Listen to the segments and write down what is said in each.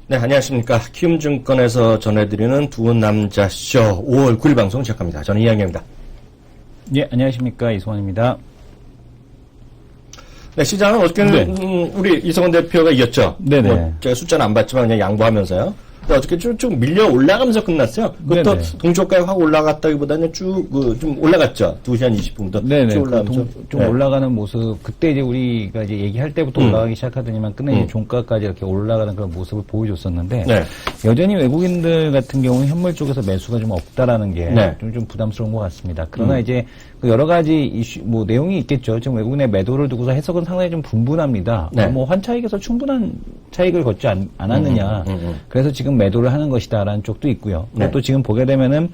네, 안녕하십니까. 키움증권에서 전해드리는 두 남자쇼 5월 9일 방송 시작합니다. 저는 이양현입니다. 예, 안녕하십니까. 이승원입니다. 네, 시장은 어저께는 우리 이성원 대표가 이겼죠. 네네. 뭐 제가 숫자는 안 봤지만 그냥 양보하면서요. 근데 어저께 쭉 밀려 올라가면서 끝났어요. 그것도 동쪽까지 확 올라갔다기보다는 쭉 좀 올라갔죠. 2시 한 20분부터 네네. 쭉 올라가면서. 좀 올라가는 모습, 그때 이제 우리가 이제 얘기할 때부터 올라가기 시작하더니만 끝내 이제 종가까지 이렇게 올라가는 그런 모습을 보여줬었는데 네. 여전히 외국인들 같은 경우는 현물 쪽에서 매수가 좀 없다라는 게 네. 좀 부담스러운 것 같습니다. 그러나 이제 그 여러 가지 이슈, 뭐 내용이 있겠죠. 지금 외국인의 매도를 두고서 해석은 상당히 좀 분분합니다. 네. 뭐 환차익에서 충분한 차익을 걷지 않았느냐. 그래서 지금 매도를 하는 것이다라는 쪽도 있고요. 네. 또 지금 보게 되면은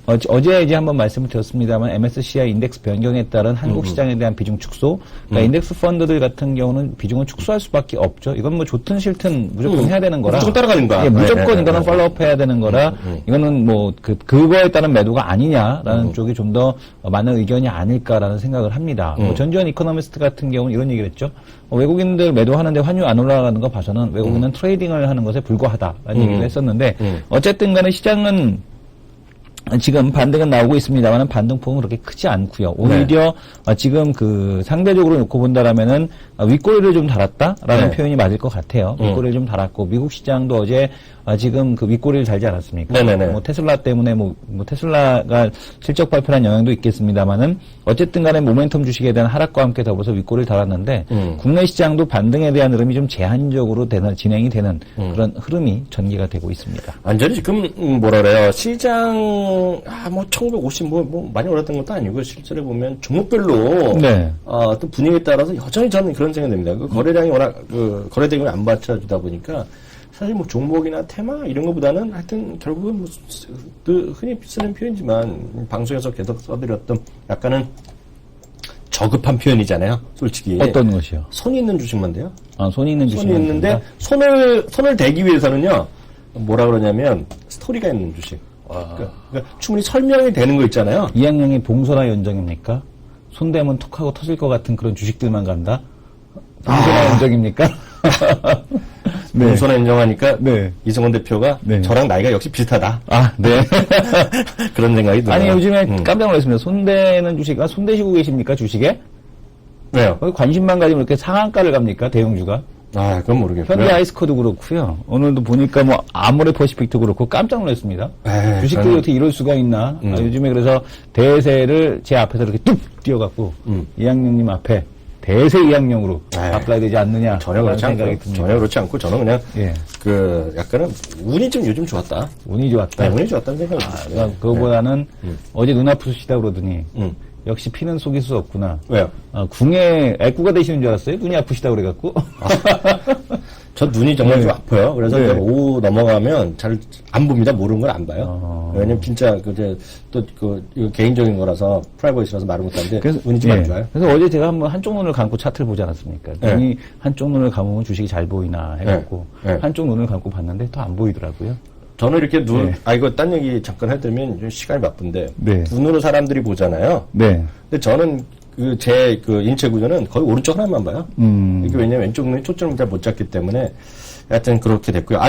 어제 이제 한번 말씀을 드렸습니다만 MSCI 인덱스 변경에 따른 한국 시장에 대한 비중 축소, 그러니까 인덱스 펀드들 같은 경우는 비중을 축소할 수밖에 없죠. 이건 뭐 좋든 싫든 무조건 해야 되는 거라. 무조건 따라가는 거야. 예, 무조건 이거는 팔로우업 해야 되는 거라. 이거는 뭐 그거에 따른 매도가 아니냐라는 쪽이 좀 더 많은 의견이 아닐까라는 생각을 합니다. 뭐 전주현 이코노미스트 같은 경우는 이런 얘기를 했죠. 외국인들 매도하는데 환율 안 올라가는 거 봐서는 외국인은 트레이딩을 하는 것에 불과하다라는 얘기를 했었는데 어쨌든 간에 시장은 지금 반등은 나오고 있습니다만 반등폭은 그렇게 크지 않고요. 오히려 지금 그 상대적으로 놓고 본다라면은 윗꼬리를 좀 달았다라는 표현이 맞을 것 같아요. 윗꼬리를 좀 달았고 미국 시장도 어제 지금 그 윗꼬리를 달지 않았습니까? 네네네. 뭐 테슬라 때문에 뭐 테슬라가 실적 발표한 영향도 있겠습니다만은 어쨌든 간에 모멘텀 주식에 대한 하락과 함께 더불어서 윗꼬리를 달았는데 국내 시장도 반등에 대한 흐름이 좀 제한적으로 진행이 되는 그런 흐름이 전개가 되고 있습니다. 완전히 지금 뭐라 그래요. 시장 뭐 1950 뭐 많이 올랐던 것도 아니고 실제로 보면 종목별로 또 분위기에 따라서 여전히 저는 그런 생각이 듭니다. 그 거래량이 워낙 그 거래 대금이 안 받쳐주다 보니까 사실 뭐 종목이나 테마 이런 것보다는 하여튼 결국은 뭐 그 흔히 쓰는 표현이지만 방송에서 계속 써드렸던 약간은 저급한 표현이잖아요. 솔직히. 어떤 것이요? 손이 있는 주식만 돼요. 손이 있는 주식만 손이 있는데 손을 대기 위해서는요. 뭐라 그러냐면 스토리가 있는 주식. 그러니까 충분히 설명이 되는 거 있잖아요. 이양용이 봉선화 연정입니까? 손대면 톡하고 터질 것 같은 그런 주식들만 간다? 봉선화 연정입니까? 네. 봉선화 인정하니까 이승원 대표가 네. 저랑 나이가 역시 비슷하다. 네. 그런 생각이 들어요. 아니 요즘에 깜짝 놀랐습니다. 손대는 주식, 손대시고 계십니까 주식에? 왜요? 관심만 가지면 이렇게 상한가를 갑니까 대형주가? 그건 모르겠고요. 현대 아이스코도 그렇고요. 오늘도 보니까 뭐 아모레퍼시픽도 그렇고 깜짝 놀랐습니다. 주식들이 어떻게 이럴 수가 있나? 요즘에 그래서 대세를 제 앞에서 이렇게 뚝 뛰어갖고 이양용님 앞에 대세 이양용으로 바꿔야 되지 않느냐? 전혀 그렇지 않고 전혀 그렇지 않고 저는 그냥 그 약간은 운이 좀 요즘 좋았다. 운이 좋았다. 운이 좋았다는 생각이 들어요. 그거보다는 어제 눈 아프시다 그러더니 역시 피는 속일 수 없구나. 왜요? 궁에 애꾸가 되시는 줄 알았어요? 눈이 아프시다 그래갖고. 저 눈이 정말 좀 아파요. 그래서 이제 오후 넘어가면 잘 안 봅니다. 모르는 걸 안 봐요. 왜냐면 진짜 이거 개인적인 거라서 프라이버시라서 말을 못하는데 눈이 좀 안 좋아요. 그래서 어제 제가 한번 한쪽 눈을 감고 차트를 보지 않았습니까? 눈이 한쪽 눈을 감으면 주식이 잘 보이나 해갖고 한쪽 눈을 감고 봤는데 더 안 보이더라고요. 저는 이렇게 이거 딴 얘기 잠깐 해드리면 좀 시간이 바쁜데 눈으로 사람들이 보잖아요. 근데 저는 제 인체 구조는 거의 오른쪽 하나만 봐요. 이게 왜냐면 왼쪽 눈이 초점을 잘 못 잡기 때문에 하여튼 그렇게 됐고요.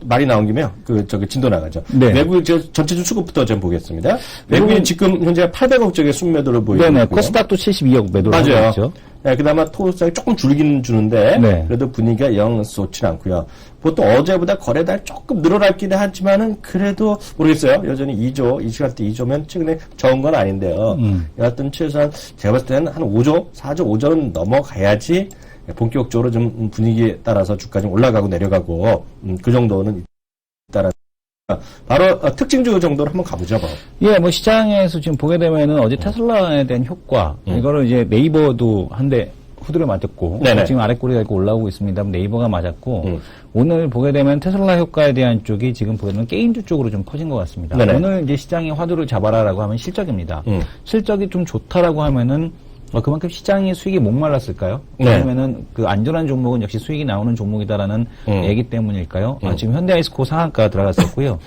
말이 나온 김에요. 진도 나가죠. 외국 전체적 수급부터 좀 보겠습니다. 외국인 지금 현재 800억 쪽의 순매도를 보이고 있고요. 코스닥도 72억 매도를 하고 있죠. 그나마 토스닥이 조금 줄기는 주는데 그래도 분위기가 영 좋지는 않고요. 보통 어제보다 거래달 조금 늘어났기는 하지만은 그래도 모르겠어요. 여전히 2조, 이 시간대 2조면 최근에 적은 건 아닌데요. 여하튼 최소한 제가 봤을 때는 한 5조, 4조, 5조는 넘어가야지 본격적으로 좀 분위기에 따라서 주가 좀 올라가고 내려가고 그 정도는 따라 바로 특징주 정도로 한번 가보죠. 뭐 시장에서 지금 보게 되면은 어제 테슬라에 대한 효과 이거를 이제 네이버도 한대 후드려 맞았고 지금 아랫꼬리가 있고 올라오고 있습니다. 네이버가 맞았고 오늘 보게 되면 테슬라 효과에 대한 쪽이 지금 보면 게임주 쪽으로 좀 퍼진 것 같습니다. 오늘 이제 시장이 화두를 잡아라라고 하면 실적입니다. 실적이 좀 좋다라고 하면은 그만큼 시장의 수익이 목말랐을까요? 네. 아니면은 그 안전한 종목은 역시 수익이 나오는 종목이다라는 얘기 때문일까요? 지금 현대아이스코 상한가 들어갔었고요.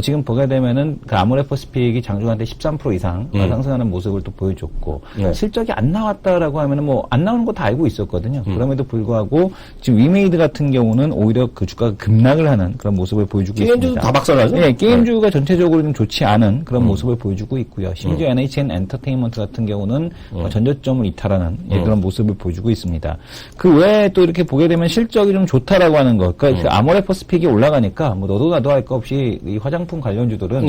지금 보게 되면은 그 아모레퍼시픽이 장중한테 13% 이상 상승하는 모습을 또 보여줬고 실적이 안 나왔다라고 하면은 뭐 안 나오는 거 다 알고 있었거든요. 그럼에도 불구하고 지금 위메이드 같은 경우는 오히려 그 주가가 급락을 하는 그런 모습을 보여주고 게임주도 있습니다. 다 박살나죠? 네, 게임주가 전체적으로 좀 좋지 않은 그런 모습을 보여주고 있고요. 심지어 NHN 엔터테인먼트 같은 경우는 전저점을 이탈하는 그런 모습을 보여주고 있습니다. 그 외에 또 이렇게 보게 되면 실적이 좀 좋다라고 하는 것. 그러니까 그 아모레퍼시픽이 올라가니까 뭐 너도 나도 할 거 없이 이 화장품 관련주들은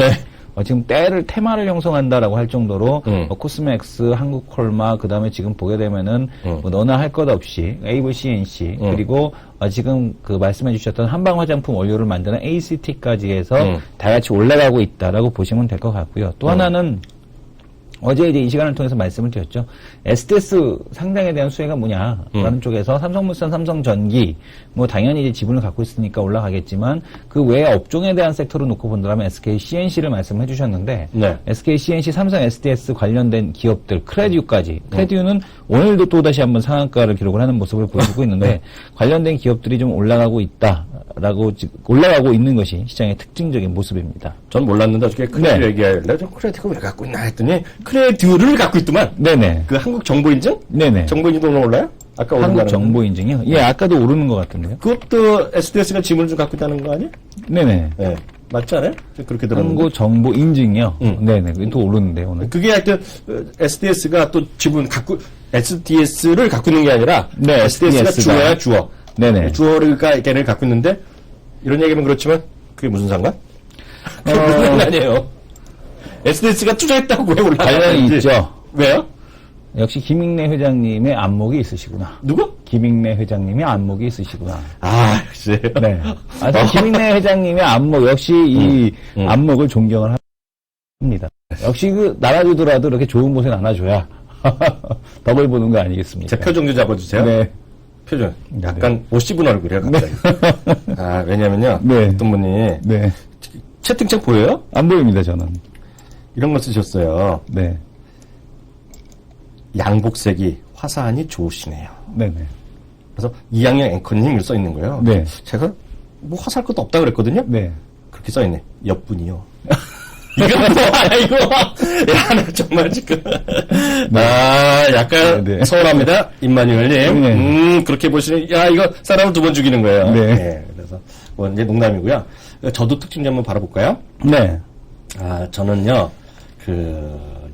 지금 테마를 형성한다라고 할 정도로 코스메엑스, 한국콜마, 그 다음에 지금 보게 되면은 뭐 너나 할 것 없이 에이블 CNC 그리고 지금 그 말씀해 주셨던 한방 화장품 원료를 만드는 ACT까지 해서 다 같이 올라가고 있다라고 보시면 될 것 같고요. 또 하나는 어제 이제 이 시간을 통해서 말씀을 드렸죠. SDS 상장에 대한 수혜가 뭐냐라는 쪽에서 삼성물산, 삼성전기 뭐 당연히 이제 지분을 갖고 있으니까 올라가겠지만 그 외에 업종에 대한 섹터로 놓고 본다면 SK CNC를 말씀해 주셨는데 SK CNC, 삼성 SDS 관련된 기업들 크레듀까지 크레듀는 오늘도 또 다시 한번 상한가를 기록을 하는 모습을 보여주고 있는데 관련된 기업들이 좀 올라가고 있다라고 올라가고 있는 것이 시장의 특징적인 모습입니다. 전 몰랐는데 어저께 크레듀 얘기하길래 저 크레듀가 왜 갖고 있나 했더니 크레듀를 갖고 있더만. 네네. 그 한국 정보인증? 네네. 정보인증도 오늘 올라요? 아까 한국 정보인증이요? 예, 아까도 오르는 것 같은데요. 그것도 SDS가 지분을 좀 갖고 있다는 거 아니에요? 네네. 네. 맞지 않아요? 그렇게 들었는데. 한국 정보인증이요? 네네. 또 오르는데요, 오늘. 그게 하여튼 SDS가 또 지분 갖고, SDS를 갖고 있는 게 아니라 네, SDS가 주어야 주어. 네네. 주어가 걔를 갖고 있는데 이런 얘기면 그렇지만 그게 무슨 상관? 그게 무슨 상관이에요? SDS가 투자했다고 왜 올라가는지. 관련이 있죠. 왜요? 역시 김익래 회장님의 안목이 있으시구나. 누구? 김익래 회장님의 안목이 있으시구나. 아, 역시. 네. 김익래 회장님의 안목, 역시 이 안목을 존경을 합니다. 역시 그 나눠주더라도 이렇게 좋은 곳에 나눠줘야 덕을 보는 거 아니겠습니까? 제 표정 좀 잡아주세요. 네. 표정. 약간 못 씹은 얼굴이야, 갑자기. 아, 왜냐면요. 어떤 분이. 채팅창 보여요? 안 보입니다, 저는. 이런 거 쓰셨어요. 네. 양복색이 화사하니 좋으시네요. 네네. 그래서 이양영 앵커님 써 있는 거예요. 네. 제가 뭐 화사할 것도 없다 그랬거든요. 네. 그렇게 써 있네. 옆분이요. 이거 뭐야, 이거. 야, 나 정말 지금. 약간 서운합니다. 임마뉴엘님. 그렇게 보시니, 야, 이거 사람을 두 번 죽이는 거예요. 네. 그래서, 뭐, 이제 농담이고요. 저도 특징 좀 한번 바라볼까요? 네. 저는요,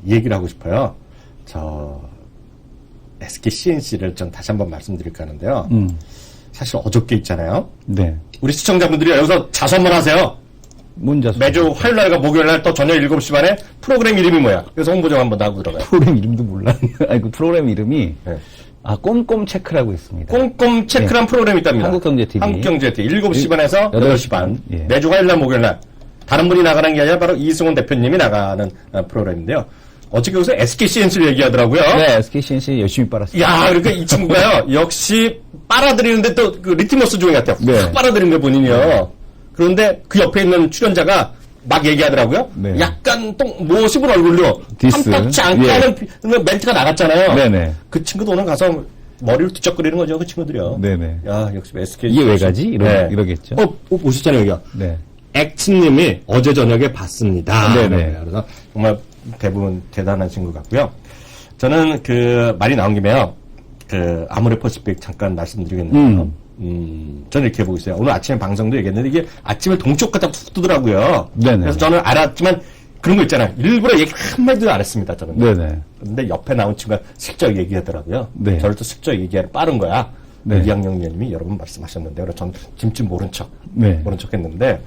이 얘기를 하고 싶어요. SK CNC를 좀 다시 한번 말씀드릴까 하는데요. 사실 어저께 있잖아요. 네. 우리 시청자분들이 여기서 자수 한번 하세요. 매주 화요일날과 목요일날 또 저녁 7시 반에 프로그램 이름이 뭐야? 그래서 홍보 좀 한번 하고 들어가요. 프로그램 이름도 몰라. 아니, 그 프로그램 이름이 꼼꼼 체크라고 있습니다. 꼼꼼 체크란 프로그램이 있답니다. 한국경제TV. 한국경제TV 7시 반에서 8시 반. 예. 매주 화요일날 목요일날. 다른 분이 나가는 게 아니라 바로 이승훈 대표님이 나가는 프로그램인데요. 어저께 여기서 SK CNC를 얘기하더라고요. 네, SK CNC 열심히 빨았어요. 야, 그러니까 이 친구가요, 역시 빨아들이는데 또 그 리티머스 종이 같아요. 확 빨아들인 거 본인이요. 그런데 그 옆에 있는 출연자가 막 얘기하더라고요. 약간 뭐 씹은 얼굴로 탐탁치 않게 하는 멘트가 나갔잖아요. 네네. 그 친구도 오늘 가서 머리를 뒤적거리는 거죠, 그 친구들이요. 네네. 야, 역시 SK. 이게 왜 가지? 이러겠죠. 보셨잖아요, 여기가. 네. 액츠님이 어제 저녁에 봤습니다. 네네. 그래서 정말 대부분 대단한 친구 같고요. 저는 말이 나온 김에요. 아모레퍼시픽 잠깐 말씀드리겠는데요. 저는 이렇게 보고 있어요. 오늘 아침에 방송도 얘기했는데 이게 아침에 동쪽가다 툭 뜨더라고요. 네네. 그래서 저는 알았지만 그런 거 있잖아요. 일부러 얘기 한마디도 안 했습니다. 저는. 네네. 근데 옆에 나온 친구가 슬쩍 얘기하더라고요. 네. 저를 또 슬쩍 얘기하러 빠른 거야. 이양영 위원님이 여러 번 말씀하셨는데 그래서 전 짐쯤 모른 척 했는데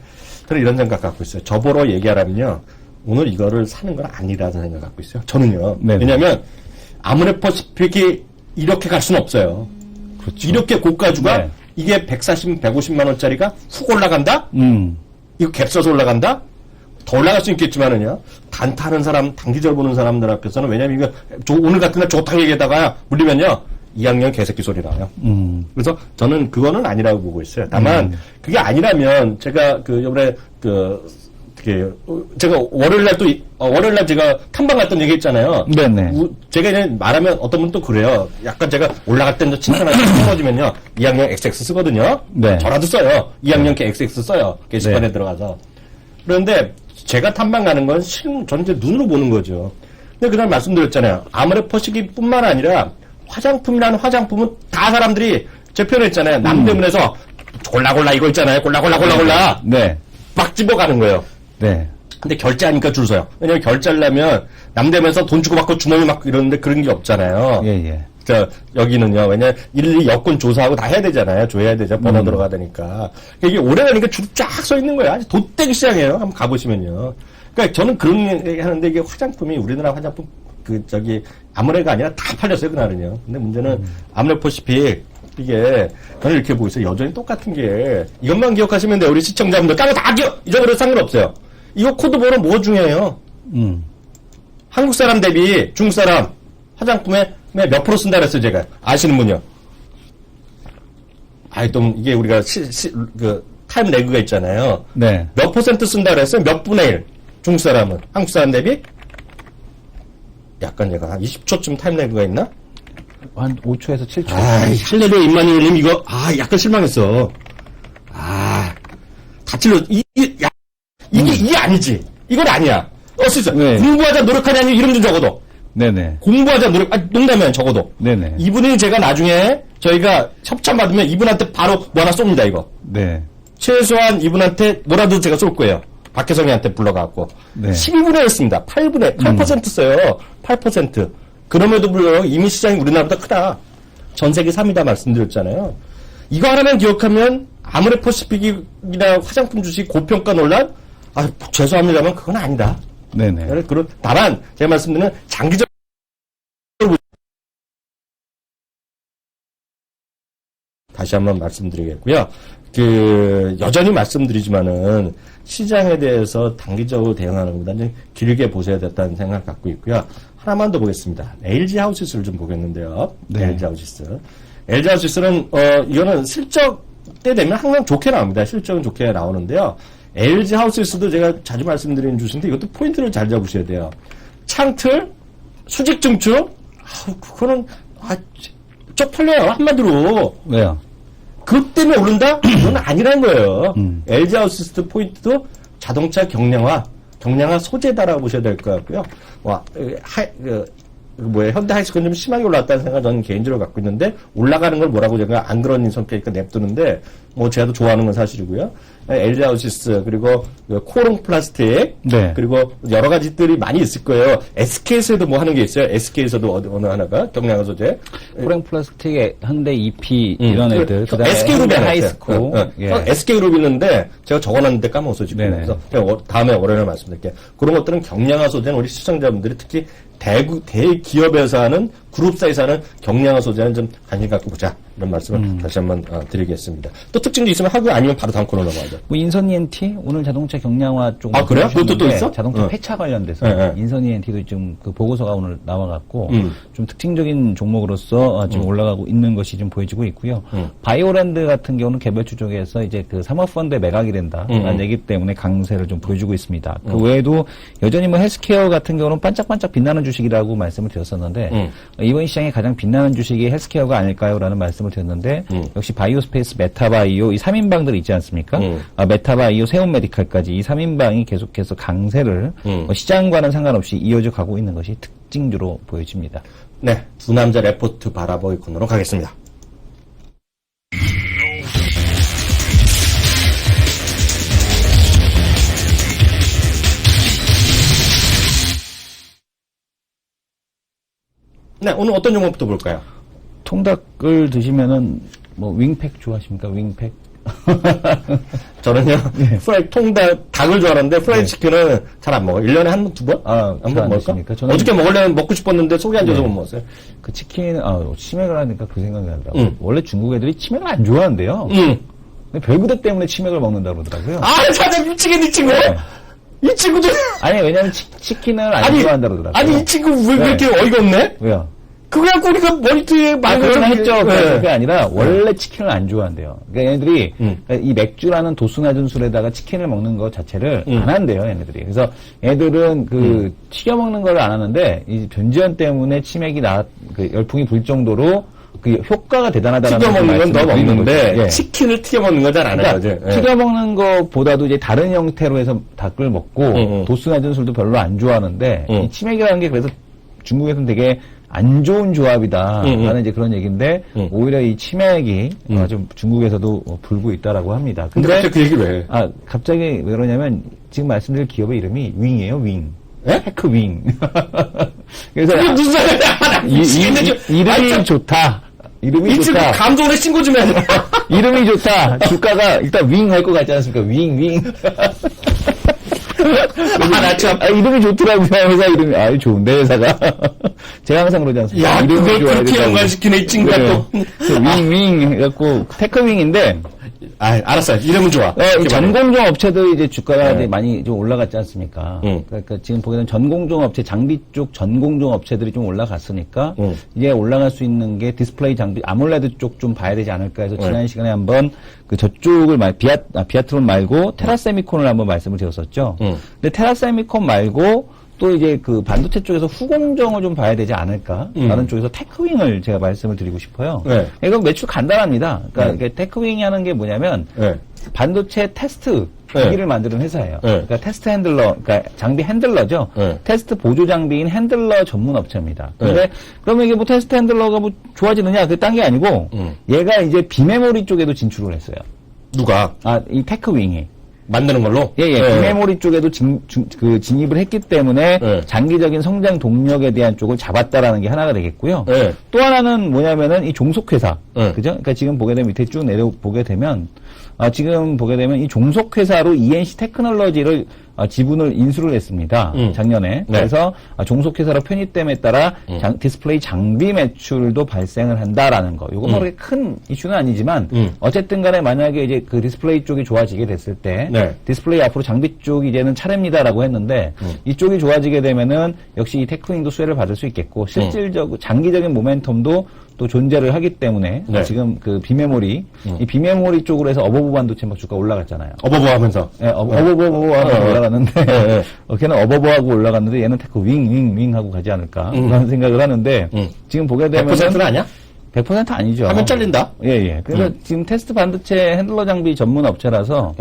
저는 이런 생각 갖고 있어요. 저보러 얘기하라면요. 오늘 이거를 사는 건 아니라는 생각 갖고 있어요. 저는요. 왜냐면 아모레퍼시픽이 이렇게 갈 수는 없어요. 그렇죠. 이렇게 고가주가 이게 140, 150만 원짜리가 훅 올라간다? 이거 갭 써서 올라간다? 더 올라갈 수 있겠지만은요. 단타하는 사람, 단기절 보는 사람들 앞에서는 왜냐면 이거 오늘 같은 날 좋다고 얘기하다가 물리면요. 2학년 개새끼 소리 나요. 그래서 저는 그거는 아니라고 보고 있어요. 다만 그게 아니라면 제가 요번에 어떻게 제가 월요일날 제가 탐방 갔던 얘기 했잖아요. 네네. 제가 이제 말하면 어떤 분도 그래요. 약간 제가 올라갈 때는 칭찬하고 떨어지면요. 2학년 XX 쓰거든요. 네. 저라도 써요. 2학년 XX 써요. 게시판에 네. 들어가서. 그런데 제가 탐방 가는 건 전 이제 눈으로 보는 거죠. 근데 그날 말씀드렸잖아요. 아모레퍼시기뿐만 아니라 화장품이라는 화장품은 다 사람들이 제 표현했잖아요. 남대문에서 골라 이거 있잖아요. 골라. 네. 막 집어가는 거예요. 네. 근데 결제하니까 줄 서요. 왜냐면 결제하려면 남대문에서 돈 주고 받고 주머니 막 이러는데 그런 게 없잖아요. 예. 여기는요. 왜냐면 일일이 여권 조사하고 다 해야 되잖아요. 조회해야 되죠. 번호 들어가야 되니까. 이게 오래 가니까 줄 쫙 서 있는 거예요. 아주 돛대기 시장이에요. 한번 가보시면요. 그러니까 저는 그런 얘기 하는데 이게 화장품이 우리나라 화장품 아모레가 아니라 다 팔렸어요. 그날은요. 근데 문제는 아모레퍼시픽 이게 저는 이렇게 보고 있어요. 여전히 똑같은 게 이것만 기억하시면 돼요. 우리 시청자분들 딴 거 다 잊어버려도 상관없어요. 이거 코드 번호 뭐 중요해요? 한국 사람 대비 중국 사람 화장품에 몇 프로 쓴다 그랬어요, 제가. 아시는 분이요? 또 이게 우리가 타임 레그가 있잖아요. 네. 몇 퍼센트 쓴다 그랬어요? 몇 분의 1. 중국 사람은. 한국 사람 대비? 약간 얘가 한 20초쯤 타임 레그가 있나? 한 5초에서 7초. 할레루야 임마누엘님 이거, 약간 실망했어. 다 찔러. 이게 아니지. 이건 아니야. 쓸 네. 공부하자 노력하냐니 이름 좀 적어도. 네네. 공부하자 노력, 농담이야 적어도. 네네. 이분이 제가 나중에 저희가 협찬 받으면 이분한테 바로 뭐 하나 쏩니다, 이거. 네. 최소한 이분한테 뭐라도 제가 쏠 거예요. 박혜성이한테 불러가고. 네. 12분의 1 씁니다. 8% 써요. 8%. 그럼에도 불구하고 이미 시장이 우리나라보다 크다. 전 세계 3위다 말씀드렸잖아요. 이거 하나만 기억하면 아모레퍼시픽이나 화장품 주식 고평가 논란? 죄송합니다만 그건 아니다. 네네. 다만 제가 말씀드리는 장기적 다시 한번 말씀드리겠고요. 여전히 말씀드리지만은 시장에 대해서 단기적으로 대응하는 것보다는 길게 보셔야 됐다는 생각을 갖고 있고요. 하나만 더 보겠습니다. LG 하우시스를 좀 보겠는데요. 네. LG 하우시스. LG 하우시스는 이거는 실적 때 되면 항상 좋게 나옵니다. 실적은 좋게 나오는데요. LG 하우시스도 제가 자주 말씀드리는 주식인데 이것도 포인트를 잘 잡으셔야 돼요. 창틀, 수직 증축, 그거는 쪽 털려요. 한마디로. 왜요? 그것 때문에 오른다? 그건 아니라는 거예요. LG 하우시스 포인트도 자동차 경량화 소재다라고 보셔야 될 것 같고요. 현대 하이스콘 좀 심하게 올라왔다는 생각을 저는 개인적으로 갖고 있는데, 올라가는 걸 뭐라고 제가 안 그런 성격이니까 냅두는데, 제가 좋아하는 건 사실이고요. LG 하우시스, 그리고 코롱 플라스틱, 네. 그리고 여러 가지들이 많이 있을 거예요. SK에서도 뭐 하는 게 있어요. SK에서도 어느 하나가 경량화 소재. 코랭 플라스틱에 현대 EP 이런 애들. 그다음에 SK그룹이 하이스코. 예. SK그룹이 있는데 제가 적어놨는데 까먹었어요 지금. 네네. 그래서 다음에 월요일에 말씀드릴게요. 그런 것들은 경량화 소재는 우리 시청자분들이 특히 대기업에서 하는 그룹사에서 하는 경량화 소재는 좀 관심 갖고 보자. 이런 말씀을 다시 한번 드리겠습니다. 또 특징도 있으면 하고 아니면 바로 다음 코너 넘어가죠. 인선 ENT 오늘 자동차 경량화 쪽. 그래요? 그것도 또 있어? 자동차 폐차 관련돼서 인선 ENT도 좀 보고서가 오늘 나와갖고 좀 특징적인 종목으로서 지금 올라가고 있는 것이 좀 보여지고 있고요. 바이오랜드 같은 경우는 개별주 쪽에서 이제 사모펀드에 매각이 된다라는 얘기 때문에 강세를 좀 보여주고 있습니다. 그 외에도 여전히 헬스케어 같은 경우는 반짝반짝 빛나는 주식이라고 말씀을 드렸었는데 이번 시장에 가장 빛나는 주식이 헬스케어가 아닐까요라는 말씀을 드렸는데 역시 바이오스페이스, 메타바이오 이 3인방들 있지 않습니까? 메타바이오, 세온메디칼까지 이 3인방이 계속해서 강세를 시장과는 상관없이 이어져 가고 있는 것이 특징주로 보여집니다. 네, 두 남자 레포트 바라보기 코너로 가겠습니다. 네, 오늘 어떤 종목부터 볼까요? 통닭을 드시면은 윙팩 좋아하십니까? 윙팩? 저는요, 닭을 좋아하는데 프라이드 치킨은 잘 안 먹어요. 1년에 한 번, 두 번? 한 번 먹을까? 어저께 먹으려면 먹고 싶었는데 속이 안 좋아서 못 먹었어요. 그 치킨은, 치맥을 하니까 그 생각이 나더라고요. 원래 중국 애들이 치맥을 안 좋아한대요. 근데 별부대 때문에 치맥을 먹는다고 그러더라고요. 진짜 미치겠네, 이 친구! 네. 이 친구들! 아니, 왜냐면 치킨을 안 좋아한다고 그러더라고요. 이 친구 왜 이렇게 어이가 없네? 왜요? 그거 갖고 우리가 모니터에 막 그런 했죠. 네. 그게 아니라 원래 치킨을 안 좋아한대요. 그러니까 얘네들이 이 맥주라는 도수 낮은 술에다가 치킨을 먹는 것 자체를 안 한대요, 얘네들이. 그래서 얘들은 그 튀겨 먹는 걸 안 하는데 이 변지연 때문에 치맥이 그 열풍이 불 정도로 그 효과가 대단하다는 튀겨 먹는 건 더 먹는데 예. 치킨을 튀겨 먹는 건 잘 안 하는 그러니까 거지. 예. 튀겨 먹는 것보다도 이제 다른 형태로 해서 닭을 먹고 도수 낮은 술도 별로 안 좋아하는데 이 치맥이라는 게 그래서 중국에서는 되게 안 좋은 조합이다. 라는 이제 그런 얘기인데, 오히려 이 치맥이 좀 중국에서도 불고 있다라고 합니다. 근데 갑자기 그 얘기 왜 해? 갑자기 왜 그러냐면, 지금 말씀드릴 기업의 이름이 윙이에요, 윙. 예? 테크 윙. 그래서, 무슨 소리야? 이름이 좋다. 이름이 좋다. 감독원에 신고 좀 해야 돼. 이름이 좋다. 주가가 일단 윙 할 것 같지 않습니까? 윙. 나 참. 이름이 좋더라고요. 회사 이름이. 좋은데, 회사가. 제가 항상 그러지 않습니까? 야, 이름이 그걸 좋아야 그렇게 된다고. 연관시키네, 이 친구가 또. 윙 해갖고, 테크윙인데, 알았어요. 이름은 좋아. 전공종 업체도 이제 주가가 이제 많이 좀 올라갔지 않습니까? 그러니까 지금 보게 되면 전공종 업체, 장비 쪽 전공종 업체들이 좀 올라갔으니까, 이제 올라갈 수 있는 게 디스플레이 장비, 아몰레드 쪽 좀 봐야 되지 않을까 해서 지난 시간에 한번 그 저쪽을 비아트론 말고 테라세미콘을 한번 말씀을 드렸었죠. 근데 테라세미콘 말고 또 이제 그 반도체 쪽에서 후공정을 좀 봐야 되지 않을까라는 쪽에서 테크윙을 제가 말씀을 드리고 싶어요. 이건 매출 간단합니다. 그러니까 이게 테크윙이 하는 게 뭐냐면 반도체 테스트 기기를 만드는 회사예요. 그러니까 테스트 핸들러, 그러니까 장비 핸들러죠. 테스트 보조 장비인 핸들러 전문 업체입니다. 근데 그러면 이게 뭐 테스트 핸들러가 뭐 좋아지느냐? 그게 딴 게 아니고 얘가 이제 비메모리 쪽에도 진출을 했어요. 누가? 이 테크윙이. 만드는 걸로? 비메모리 쪽에도 진입을 했기 때문에 장기적인 성장 동력에 대한 쪽을 잡았다라는 게 하나가 되겠고요. 또 하나는 뭐냐면은 이 종속회사. 그죠? 그러니까 지금 보게 되면 밑에 쭉 내려보게 되면, 지금 보게 되면 이 종속회사로 ENC 테크놀로지를 지분을 인수를 했습니다. 작년에. 그래서 종속회사로 편입됨에 따라 디스플레이 장비 매출도 발생을 한다라는 거. 요거 뭐 그렇게 큰 이슈는 아니지만 어쨌든 간에 만약에 이제 그 디스플레이 쪽이 좋아지게 됐을 때 디스플레이 앞으로 장비 쪽이 이제는 차례입니다라고 했는데 이쪽이 좋아지게 되면은 역시 이 테크윙도 수혜를 받을 수 있겠고 실질적으로 장기적인 모멘텀도 또 존재를 하기 때문에 지금 그 비메모리 이 비메모리 쪽으로 해서 어버브 반도체 막 주가 올라갔잖아요. 어버버 하면서. 어버버하고 올라갔는데 걔는 어버버하고 올라갔는데 얘는 테크 윙 하고 가지 않을까 라는 생각을 하는데 지금 보게 되면 100%는 아니야? 100% 아니죠. 하면 잘린다? 그래서 지금 테스트 반도체 핸들러 장비 전문 업체라서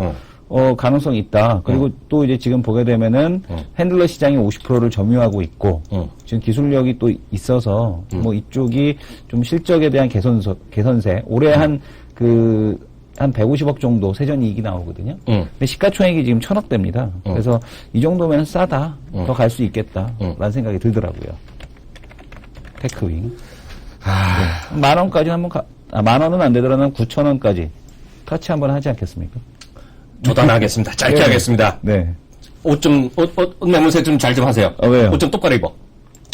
가능성이 있다. 그리고 또 이제 지금 보게 되면은 핸들러 시장이 50%를 점유하고 있고 지금 기술력이 또 있어서 뭐 이쪽이 좀 실적에 대한 개선세 올해 한 150억 정도 세전 이익이 나오거든요. 근데 시가총액이 지금 1,000억대입니다. 그래서 이 정도면 싸다. 더 갈 수 있겠다. 라는 생각이 들더라고요. 테크윙. 네. 10,000원까지 한번 10,000원은 안 되더라도 9,000원까지 같이 한번 하지 않겠습니까? 저도 하나 하겠습니다. 짧게 하겠습니다. 옷 매물세 좀 잘 좀 하세요. 왜요? 옷 좀 똑바로 입어.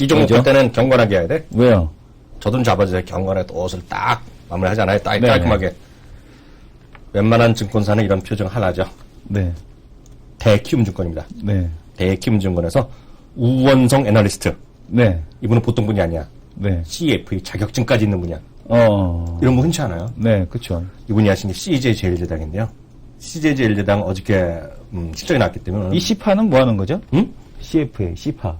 이 종목 할 때는 경건하게 해야 돼. 왜요? 저 돈 잡아주세요. 경건하게 또 옷을 딱 마무리 하잖아요. 딱 깔끔하게. 웬만한 증권사는 이런 표정 하나죠. 대키움증권입니다. 대키움증권에서 우원성 애널리스트. 이분은 보통 분이 아니야. CFA 자격증까지 있는 분이야. 이런 분 흔치 않아요. 그렇죠. 이분이 하신 게 CJ제일제당인데요. CJ제일제당 어저께 실적이 나왔기 때문에 이 C파는 뭐 하는 거죠? CFA, C파.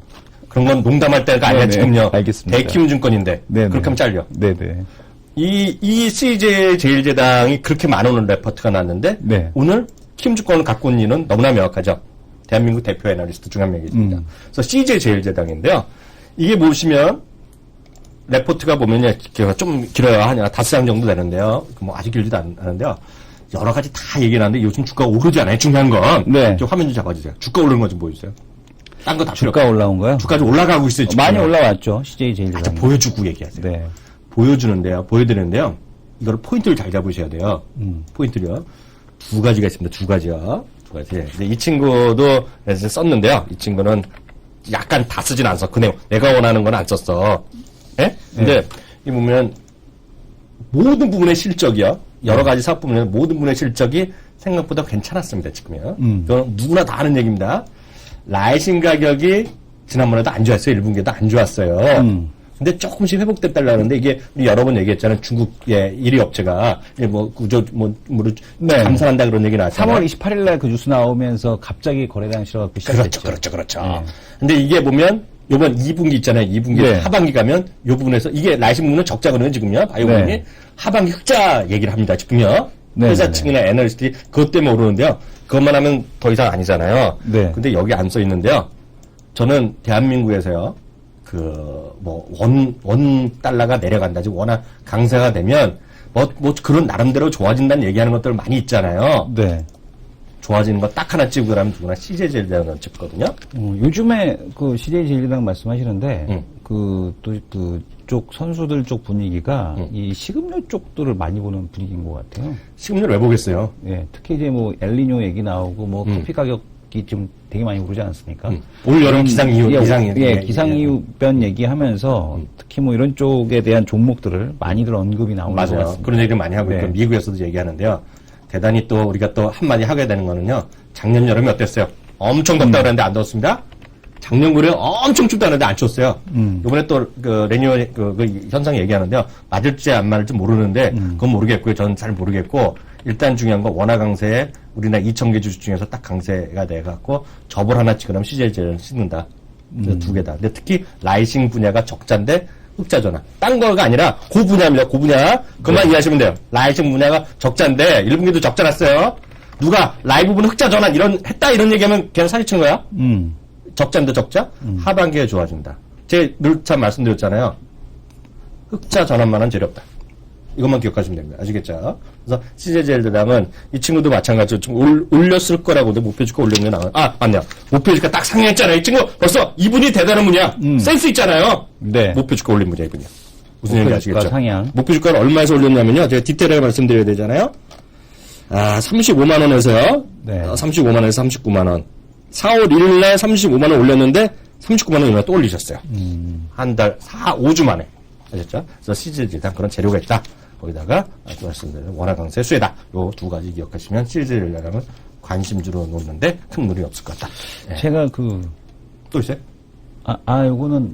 그런 건 농담할 때가 아니야. 지금요. 알겠습니다. 대키움증권인데 그렇게 하면 잘려. 이 CJ제일제당이 그렇게 많은 레포트가 났는데 오늘 키움증권을 갖고 온 이유는 너무나 명확하죠. 대한민국 대표 애널리스트 중 한 명입니다. 그래서 CJ제일제당인데요. 이게 보시면 레포트가 보면요. 좀 길어요. 한 5장 정도 되는데요. 뭐 아주 길지도 않은데요. 여러 가지 다 얘기하는데 요즘 주가가 오르지 않아요. 중요한 건. 좀 화면 좀 잡아주세요. 주가 오르는 거 좀 보여주세요. 딴 거 다 필요 없고. 주가 올라온 거요? 주가 좀 올라가고 있어요. 지금. 많이 올라왔죠. CJ제일제당. 보여주고 얘기하세요. 보여드리는데요. 이걸 포인트를 잘 잡으셔야 돼요. 포인트를요. 2가지가 있습니다. 2가지요. 2가지. 근데 이 친구도 썼는데요. 이 친구는 약간 다 쓰진 않았어. 그 내용. 내가 원하는 건 안 썼어. 근데 이 보면 모든 부분의 실적이요. 여러 가지 사업 부문의 모든 부분의 실적이 생각보다 괜찮았습니다. 지금요. 이건 누구나 다 아는 얘기입니다. 라이신 가격이 지난번에도 안 좋았어요. 1분기에도 안 좋았어요. 근데 조금씩 회복됐다라는데 이게 우리 여러 번 얘기했잖아요. 중국의 1위 업체가 뭐 구조 네. 감산한다 그런 얘기 나왔잖아요. 3월 28일 날 그 뉴스 나오면서 갑자기 거래량 실어갖고 시작됐죠. 그렇죠. 근데 이게 보면 요번 2분기 있잖아요. 2분기 네. 하반기 가면 요 부분에서 이게 라이신부는 적자거든요. 지금요. 바이오건이 네. 하반기 흑자 얘기를 합니다. 지금요. 네, 회사 네, 측이나 애널리스트들이 그것 때문에 오르는데요. 그것만 하면 더 이상 아니잖아요. 네. 근데 여기 안 써 있는데요. 저는 대한민국에서요. 원 달러가 내려간다. 즉 워낙 강세가 되면 그런 나름대로 좋아진다는 얘기하는 것들 많이 있잖아요. 네. 좋아지는 거 딱 하나 찝고 그러면 누구나 CJ제일이라는 찝거든요. 요즘에 그 CJ제일이랑 말씀하시는데, 쪽 선수들 쪽 분위기가 이 식음료 쪽들을 많이 보는 분위기인 것 같아요. 식음료를 왜 보겠어요? 예, 특히 이제 뭐 엘니뇨 얘기 나오고 뭐 커피 가격이 좀 되게 많이 오르지 않습니까? 올 여름 기상이후, 기상이후변 얘기하면서 특히 뭐 이런 쪽에 대한 종목들을 많이들 언급이 나오는 것 맞아요. 같습니다. 그런 얘기를 많이 하고 있고 미국에서도 얘기하는데요. 대단히 또 우리가 또 한마디 하게 되는 거는요. 작년 여름이 어땠어요? 엄청 덥다 그랬는데 안 더웠습니다. 작년 고래 엄청 춥다 그랬는데 안 추웠어요. 이번에 또 그 레니오 그 현상 얘기하는데요. 맞을지 안 맞을지 모르는데 그건 모르겠고요. 저는 잘 모르겠고 일단 중요한 건 원화 강세에 우리나라 2,000개 주식 중에서 딱 강세가 돼갖고 접을 하나 찍으면 CJ제를 씻는다. 두 개다. 근데 특히 라이싱 분야가 적자인데 흑자 전환. 딴 거가 아니라 그 분야입니다. 그 분야. 그만 이해하시면 돼요. 라이싱 분야가 적자인데 1분기도 적자 났어요. 누가 라이브 분 흑자 전환 했다 이런 얘기하면 그냥 사기친 거야? 적자인데 적자? 하반기에 좋아진다. 제가 늘 참 말씀드렸잖아요. 흑자 전환만한 재료 없다. 이것만 기억하시면 됩니다. 아시겠죠? 그래서 CJ제일드랑은 이 친구도 마찬가지로 좀 올렸을 거라고도 목표주가 올렸는데 맞네요. 목표주가 딱 상향했잖아요. 이 친구 벌써 이분이 대단한 분이야. 센스 있잖아요. 네. 목표주가 올린 분이야, 이분이. 무슨 얘기 아시겠죠? 상향. 목표주가를 얼마에서 올렸냐면요. 제가 디테일하게 말씀드려야 되잖아요. 35만원에서요. 네. 35만원에서 39만원. 4월 1일날 35만원 올렸는데 39만원 또 올리셨어요. 한 달, 5주 만에. 아셨죠? 그래서 CJ제일당 그런 재료가 있다. 거기다가 말씀드린 원화 강세 수혜다. 요 두 가지 기억하시면 CJ제일당은 관심주로 놓는데 큰 무리 없을 것 같다. 예. 제가 또 있어요? 요거는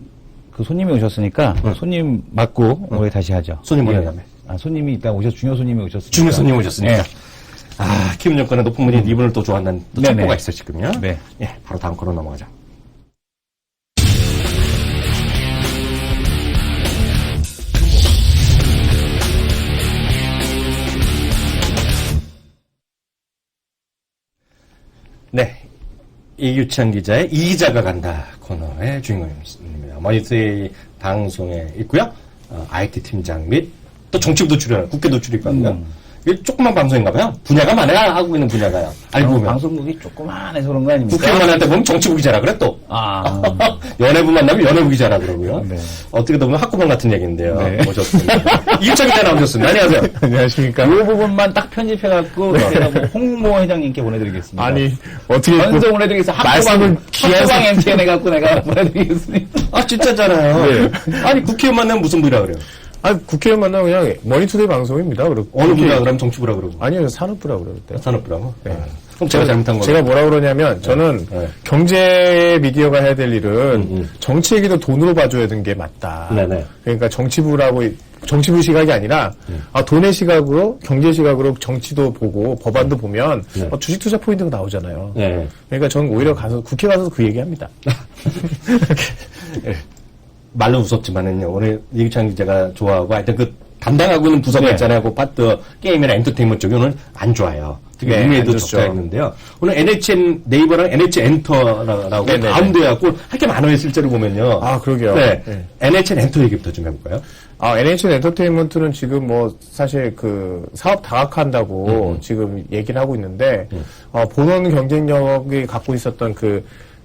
그 손님이 오셨으니까 손님 맞고 우리 다시 하죠. 손님 오셨다며. 손님이 일단 중요 손님이 오셨으니까. 중요 손님 오셨으니까. 네. 키움증권의 높은 분이 이분을 또 좋아한다는 또 네네. 첩보가 있어요, 지금요. 네. 예, 바로 다음 거로 넘어가죠. 네. 이규찬 기자의 이기자가 간다 코너의 주인공입니다. 머니투데이 방송에 있고요. IT 팀장 및 또 정치부도 출연하고 국회도 출입하고요. 이게 조그만 방송인가 봐요. 분야가 많아요. 하고 있는 분야가요. 알고 보면. 방송국이 조그만해서 그런 거 아닙니까? 국회만 할 때 보면 정치부 기자라 그래 또. 연예부 만나면 연예부 기자라 그러고요. 네. 어떻게 보면 학구방 같은 얘기인데요. 네. 오셨습니다. 이규찬 기자 나오셨습니다. 안녕하세요. 안녕하십니까. 이 부분만 딱 편집해갖고 제가 뭐 홍모 회장님께 보내드리겠습니다. 아니 어떻게 먼저 보내드리겠습니다. 학구방 MTN 해갖고 내가 보내드리겠습니다. 진짜잖아요. 네. 아니 국회의원 만나면 무슨 부라 그래요? 국회의원 만나면 그냥 머니투데이 방송입니다. 어느 부라 그러면 정치부라 그러고. 아니요, 산업부라 그러는데. 산업부라고? 네. 그럼 제가 잘못한 거예요? 제가 뭐라 그러냐면, 저는 경제 미디어가 해야 될 일은 정치 얘기도 돈으로 봐줘야 되는 게 맞다. 네네. 그러니까 정치부 시각이 아니라, 돈의 시각으로, 경제 시각으로 정치도 보고, 법안도 보면, 주식 투자 포인트가 나오잖아요. 네. 그러니까 저는 오히려 국회 가서 그 얘기 합니다. 말로 웃었지만은요, 오늘 이규찬 기자가 좋아하고, 하여튼 담당하고 있는 부서가 있잖아요. 그 파트, 게임이나 엔터테인먼트 쪽이 오늘 안 좋아요. 특히 국내에도 적자 있는데요. 오늘 NHN 네이버랑 NH 엔터라고 가운데 갖고 할 게 많아요, 실제로 보면요. 그러게요. 네. NHN 엔터 얘기부터 좀 해볼까요? NHN 엔터테인먼트는 지금 사실 사업 다각화한다고 지금 얘기를 하고 있는데, 본원 경쟁력이 갖고 있었던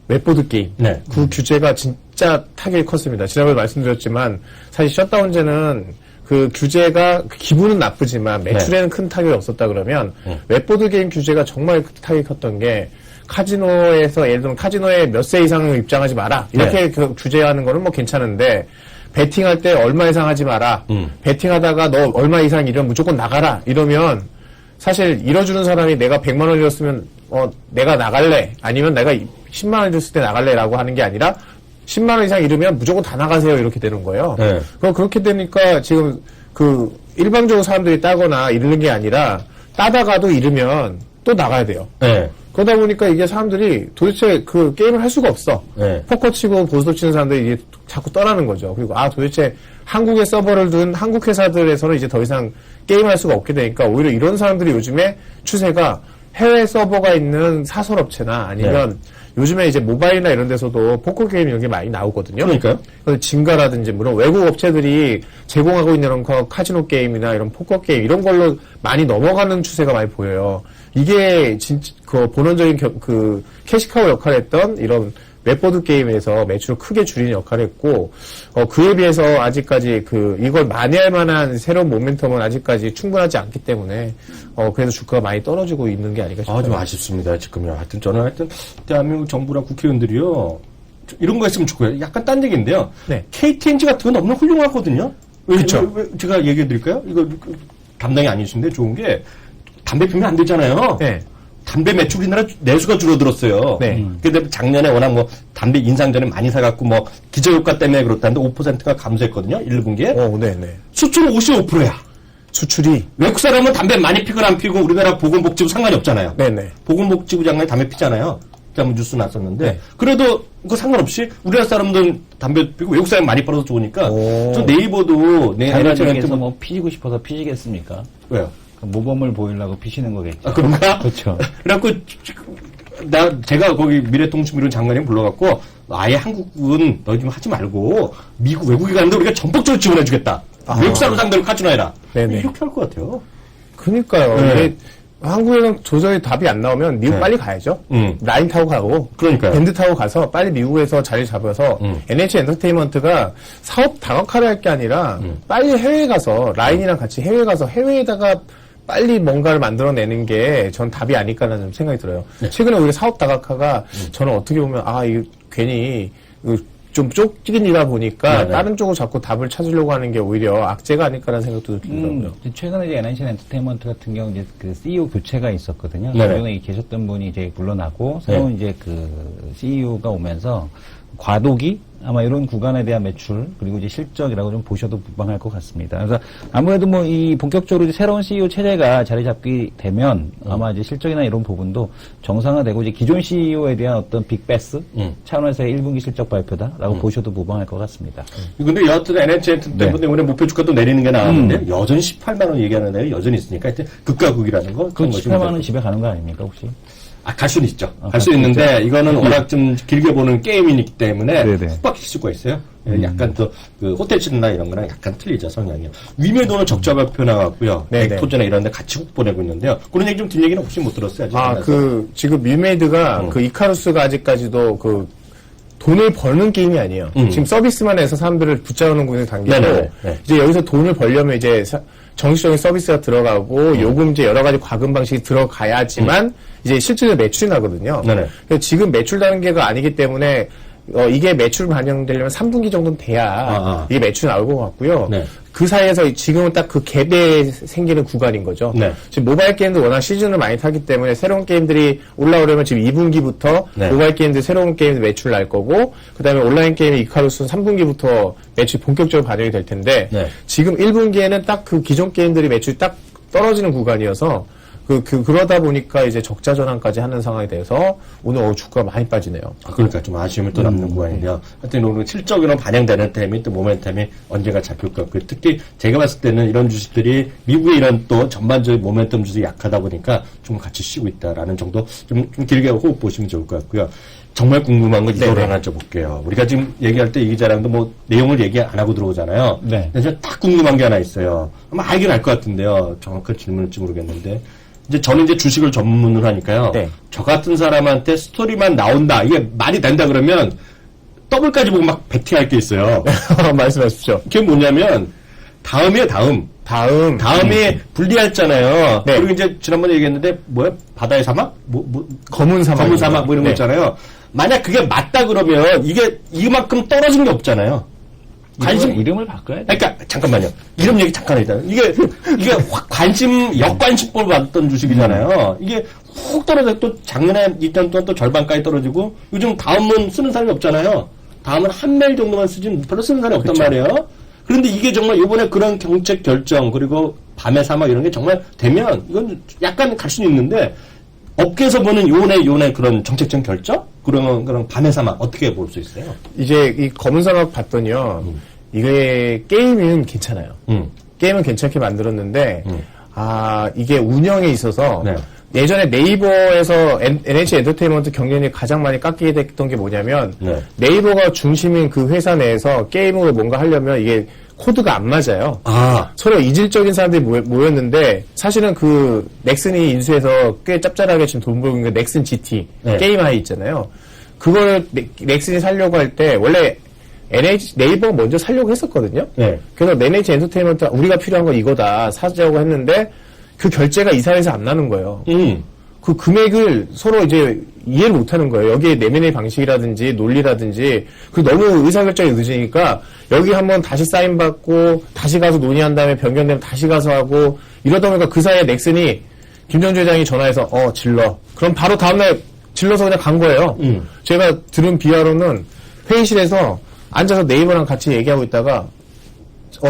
웹보드 게임. 네. 그 규제가 진짜 타격이 컸습니다. 지난번에 말씀드렸지만, 사실 셧다운제는 그 규제가 기분은 나쁘지만 매출에는 큰 타격이 없었다 그러면, 웹보드 게임 규제가 정말 타격이 컸던 게, 카지노에서, 예를 들면 카지노에 몇 세 이상 입장하지 마라. 이렇게 규제하는 거는 괜찮은데, 베팅할 때 얼마 이상 하지 마라. 베팅하다가 너 얼마 이상 이러면 무조건 나가라. 이러면, 사실 잃어주는 사람이 내가 100만 원 잃었으면 내가 나갈래 아니면 내가 10만 원 잃었을 때 나갈래라고 하는 게 아니라 10만 원 이상 잃으면 무조건 다 나가세요 이렇게 되는 거예요. 네. 그렇게 되니까 지금 일반적으로 사람들이 따거나 잃는 게 아니라 따다가도 잃으면 또 나가야 돼요. 네. 그러다 보니까 이게 사람들이 도대체 그 게임을 할 수가 없어. 네. 포커 치고 보스도 치는 사람들이 이게 자꾸 떠나는 거죠. 그리고 도대체 한국에 서버를 둔 한국 회사들에서는 이제 더 이상 게임할 수가 없게 되니까 오히려 이런 사람들이 요즘에 추세가 해외 서버가 있는 사설업체나 아니면 요즘에 이제 모바일이나 이런 데서도 포커 게임 이런 게 많이 나오거든요. 그러니까요. 그래서 진가라든지 물론 외국 업체들이 제공하고 있는 이런 카지노 게임이나 이런 포커 게임 이런 걸로 많이 넘어가는 추세가 많이 보여요. 이게 진짜 그 본원적인 그 캐시카우 역할을 했던 이런 웹보드 게임에서 매출을 크게 줄이는 역할을 했고 그에 비해서 아직까지 이걸 만회할 만한 새로운 모멘텀은 아직까지 충분하지 않기 때문에 그래서 주가가 많이 떨어지고 있는 게 아닌가 싶어요. 좀 아쉽습니다, 지금요. 저는 대한민국 정부랑 국회의원들이요. 이런 거 했으면 좋고요. 약간 딴 얘기인데요. 네. KTNG 같은 건 너무 훌륭하거든요. 그렇죠. 제가 얘기해 드릴까요? 이거 담당이 아니신데 좋은 게 담배 피면 안 되잖아요. 네. 담배 매출 우리나라 내수가 줄어들었어요. 네. 근데 작년에 워낙 담배 인상 전에 많이 사갖고 기저효과 때문에 그렇다는데 5%가 감소했거든요. 1분기에. 네네. 수출은 55%야. 수출이. 외국 사람은 담배 많이 피건 안 피고 우리나라 보건복지부 상관이 없잖아요. 네네. 보건복지부 장관이 담배 피잖아요. 그때 한번 뉴스 났었는데. 네. 그래도 그거 상관없이 우리나라 사람들은 담배 피고 외국 사람 많이 팔아서 좋으니까. 저 네이버도 자녀들에서 피시고 싶어서 피시겠습니까? 왜요? 모범을 보이려고 피시는 거겠죠. 그런가? 그렇죠. 그래갖고 제가 거기 미래통신부로 장관님 불러갖고 아예 한국은 너 좀 하지 말고 미국 외국에 가는데 우리가 전폭적으로 지원해주겠다. 외국 사람 상대로 카지노 해라. 네네. 이렇게 할 것 같아요. 그러니까요. 네. 이게 한국에는 도저히 답이 안 나오면 미국 빨리 가야죠. 라인 타고 가고 그러니까요. 밴드 타고 가서 빨리 미국에서 자리 잡아서 NH 엔터테인먼트가 사업 다각화를 할 게 아니라 빨리 해외에 가서 라인이랑 같이 해외에 가서 해외에다가 빨리 뭔가를 만들어내는 게 전 답이 아닐까라는 생각이 들어요. 네. 최근에 오히려 사업 다각화가 저는 어떻게 보면 이거 괜히 좀 쫓기는 일이다 보니까 네. 다른 쪽으로 자꾸 답을 찾으려고 하는 게 오히려 악재가 아닐까라는 생각도 들더라고요. 최근에 이제 NH 엔터테인먼트 같은 경우 이제 그 CEO 교체가 있었거든요. 네네. 기존에 계셨던 분이 이제 물러나고 새로운 이제 그 CEO가 오면서 과도기 아마 이런 구간에 대한 매출 그리고 이제 실적이라고 좀 보셔도 무방할 것 같습니다. 그래서 아무래도 이 본격적으로 이제 새로운 CEO 체제가 자리 잡게 되면 아마 이제 실적이나 이런 부분도 정상화되고 이제 기존 CEO에 대한 어떤 빅베스 차원에서의 1분기 실적 발표다라고 보셔도 무방할 것 같습니다. 근데 여하튼 NH 엔터테인먼트 때문에 목표 주가도 내리는 게 나왔는데 여전히 18만 원 얘기하는 데가 여전히 있으니까 하여튼 극과 극이라는 거. 그럼 18만 원 집에 가는 거 아닙니까 혹시? 갈 수는 있죠. 갈 수 있는데 이거는 워낙 좀 길게 보는 게임이기 때문에 네네. 훅 박힐 수가 있어요. 약간 그 호텔 치는나 이런 거랑 약간 틀리죠, 성향이. 위메도는 적자 발표 나왔고요. 네네. 백토제나 이런 데 같이 훅 보내고 있는데요. 그런 얘기 좀 뒷 얘기는 혹시 못 들었어요? 아직? 지금 뮤메이드가 이카루스가 아직까지도 돈을 버는 게임이 아니에요. 지금 서비스만 해서 사람들을 붙잡아놓는 단계고, 네네. 네. 이제 여기서 돈을 벌려면 이제 정식적인 서비스가 들어가고, 요금제 여러 가지 과금 방식이 들어가야지만, 이제 실질적으로 매출이 나거든요. 네네. 그래서 지금 매출 단계가 아니기 때문에, 이게 매출 반영되려면 3분기 정도는 돼야 이게 매출이 나올 것 같고요. 네. 그 사이에서 지금은 딱 그 갭에 생기는 구간인 거죠. 네. 지금 모바일 게임도 워낙 시즌을 많이 타기 때문에 새로운 게임들이 올라오려면 지금 2분기부터 네. 모바일 게임들 새로운 게임들 매출 날 거고 그다음에 온라인 게임의 이카루스는 3분기부터 매출이 본격적으로 반영이 될 텐데 네. 지금 1분기에는 딱 그 기존 게임들이 매출이 딱 떨어지는 구간이어서 그러다 보니까 이제 적자 전환까지 하는 상황이 돼서 오늘 주가가 많이 빠지네요. 그러니까 좀 아쉬움이 또 남는 구간인데요. 하여튼 오늘 실적으로 반영되는 템이 또 모멘텀이 언제가 잡힐 것 같고요. 특히 제가 봤을 때는 이런 주식들이 미국의 이런 또 전반적인 모멘텀 주식이 약하다 보니까 좀 같이 쉬고 있다라는 정도 좀 길게 호흡 보시면 좋을 것 같고요. 정말 궁금한 건 이걸 하나 여쭤볼게요. 우리가 지금 얘기할 때 이 기자랑도 내용을 얘기 안 하고 들어오잖아요. 네. 근데 제가 딱 궁금한 게 하나 있어요. 아마 알긴 알 것 같은데요. 정확한 질문일지 모르겠는데. 저는 이제 주식을 전문으로 하니까요. 네. 저 같은 사람한테 스토리만 나온다. 이게 말이 된다 그러면 더블까지 보고 막 베팅할 게 있어요. 말씀하십시오. 그게 뭐냐면 다음이에요, 다음이 불리했잖아요. 네. 그리고 이제 지난번에 얘기했는데 바다의 사막? 검은 사막. 뭐 이런 거 있잖아요. 만약 그게 맞다 그러면 이게 이만큼 떨어진 게 없잖아요. 이름을 바꿔야 돼. 그러니까 잠깐만요. 이름 얘기 잠깐 해야 이게 확 역관심볼 받던 주식이잖아요. 이게 훅 떨어져 또 작년에 2년 동안 또 절반까지 떨어지고 요즘 다음은 쓰는 사람이 없잖아요. 다음은 한 메일 정도만 쓰지 별로 쓰는 사람이 없단 말이에요. 그런데 이게 정말 이번에 그런 정책 결정 그리고 밤의 사막 이런 게 정말 되면 이건 약간 갈 수는 있는데 업계에서 보는 요번에 그런 정책적 결정 그런 밤의 사막 어떻게 볼 수 있어요? 이제 이 검은 사막 봤더니요. 이게 게임은 괜찮아요. 게임은 괜찮게 만들었는데 이게 운영에 있어서 네. 예전에 네이버에서 NH 엔터테인먼트 경쟁력이 가장 많이 깎이게 됐던 게 뭐냐면 네. 네이버가 중심인 그 회사 내에서 게임으로 뭔가 하려면 이게 코드가 안 맞아요. 서로 이질적인 사람들이 모였는데 사실은 그 넥슨이 인수해서 꽤 짭짤하게 지금 돈 벌고 있는 게 넥슨 GT 네. 게임 하이 있잖아요. 그걸 넥슨이 살려고 할 때 원래 네이버가 먼저 살려고 했었거든요. 네. 그래서 NH 엔터테인먼트 우리가 필요한 건 이거다 사자고 했는데 그 결제가 이사회에서 안 나는 거예요. 그 금액을 서로 이제 이해를 못 하는 거예요. 여기에 내면의 방식이라든지 논리라든지 그 너무 의사결정이 늦으니까 여기 한번 다시 사인받고 다시 가서 논의한 다음에 변경되면 다시 가서 하고 이러다 보니까 그 사이에 넥슨이 김정주 회장이 전화해서 질러. 그럼 바로 다음날 질러서 그냥 간 거예요. 제가 들은 비하로는 회의실에서 앉아서 네이버랑 같이 얘기하고 있다가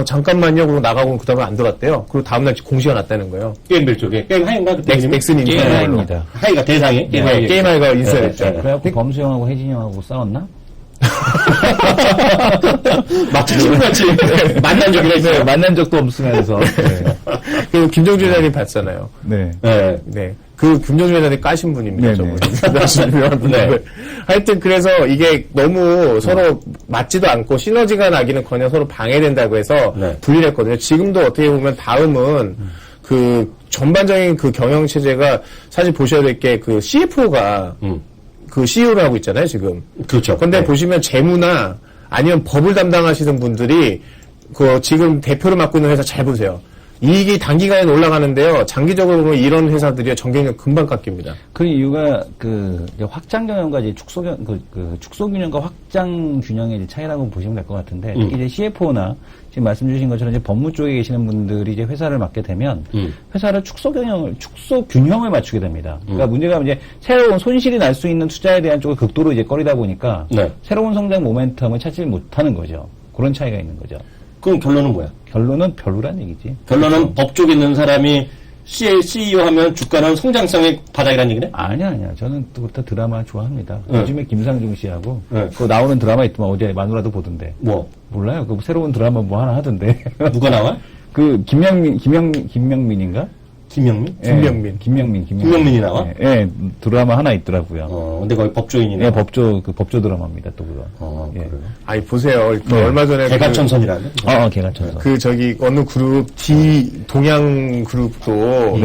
잠깐만요. 그러고 나가고 그 다음에 안 들어왔대요. 그리고 다음날 공시가 났다는 거예요. 게임들 쪽에 게임 하이인가? 넥슨 인수. 게임 하이입니다. 하이가 대상이 게임 하이가 인수했죠. 그래갖고 범수형하고 혜진이 형하고 싸웠나? 마치 친구같이 만난 적이 있어요. 만난 적도 없으면서. 그리고 김정주 회장님 봤잖아요. 네. 네. 그 김정주 회장님 까신 분입니다. 네네. 저분. 유명한 분인데. 하여튼 그래서 이게 너무 서로 맞지도 않고 시너지가 나기는커녕 서로 방해된다고 해서 분리를 했거든요. 지금도 어떻게 보면 다음은 그 전반적인 그 경영 체제가 사실 보셔야 될 게 그 CFO가 그 CEO를 하고 있잖아요, 지금. 그렇죠. 근데 보시면 재무나 아니면 법을 담당하시는 분들이 그 지금 대표를 맡고 있는 회사 잘 보세요. 이익이 단기간에 올라가는데요. 장기적으로 보면 이런 회사들이 전경력 금방 깎입니다. 그 이유가 이제 확장 경영과 이제 축소 균형과 확장 균형의 이제 차이라고 보시면 될 것 같은데 특히 이제 CFO나 지금 말씀 주신 것처럼 이제 법무 쪽에 계시는 분들이 이제 회사를 맡게 되면 회사를 축소 균형을 맞추게 됩니다. 그러니까 문제가 이제 새로운 손실이 날 수 있는 투자에 대한 쪽을 극도로 이제 꺼리다 보니까 새로운 성장 모멘텀을 찾지 못하는 거죠. 그런 차이가 있는 거죠. 그럼 결론은 뭐야? 결론은 별로란 얘기지. 결론은 법 쪽에 있는 사람이 CEO 하면 주가는 성장성의 바닥이라는 얘기네? 아니야. 저는 또 드라마 좋아합니다. 요즘에 김상중 씨하고 그 나오는 드라마 있더만 어제 마누라도 보던데. 뭐? 몰라요. 그 새로운 드라마 뭐 하나 하던데. 누가 나와? 그 김명민인가? 김명민? 김명민이 나와? 예, 드라마 하나 있더라고요. 근데 거기 법조인이네. 예, 법조 드라마입니다, 또 그거. 그래요. 아니, 보세요. 얼마 전에. 개가천선이라는? 개가천선. 어느 그룹, 동양 그룹도.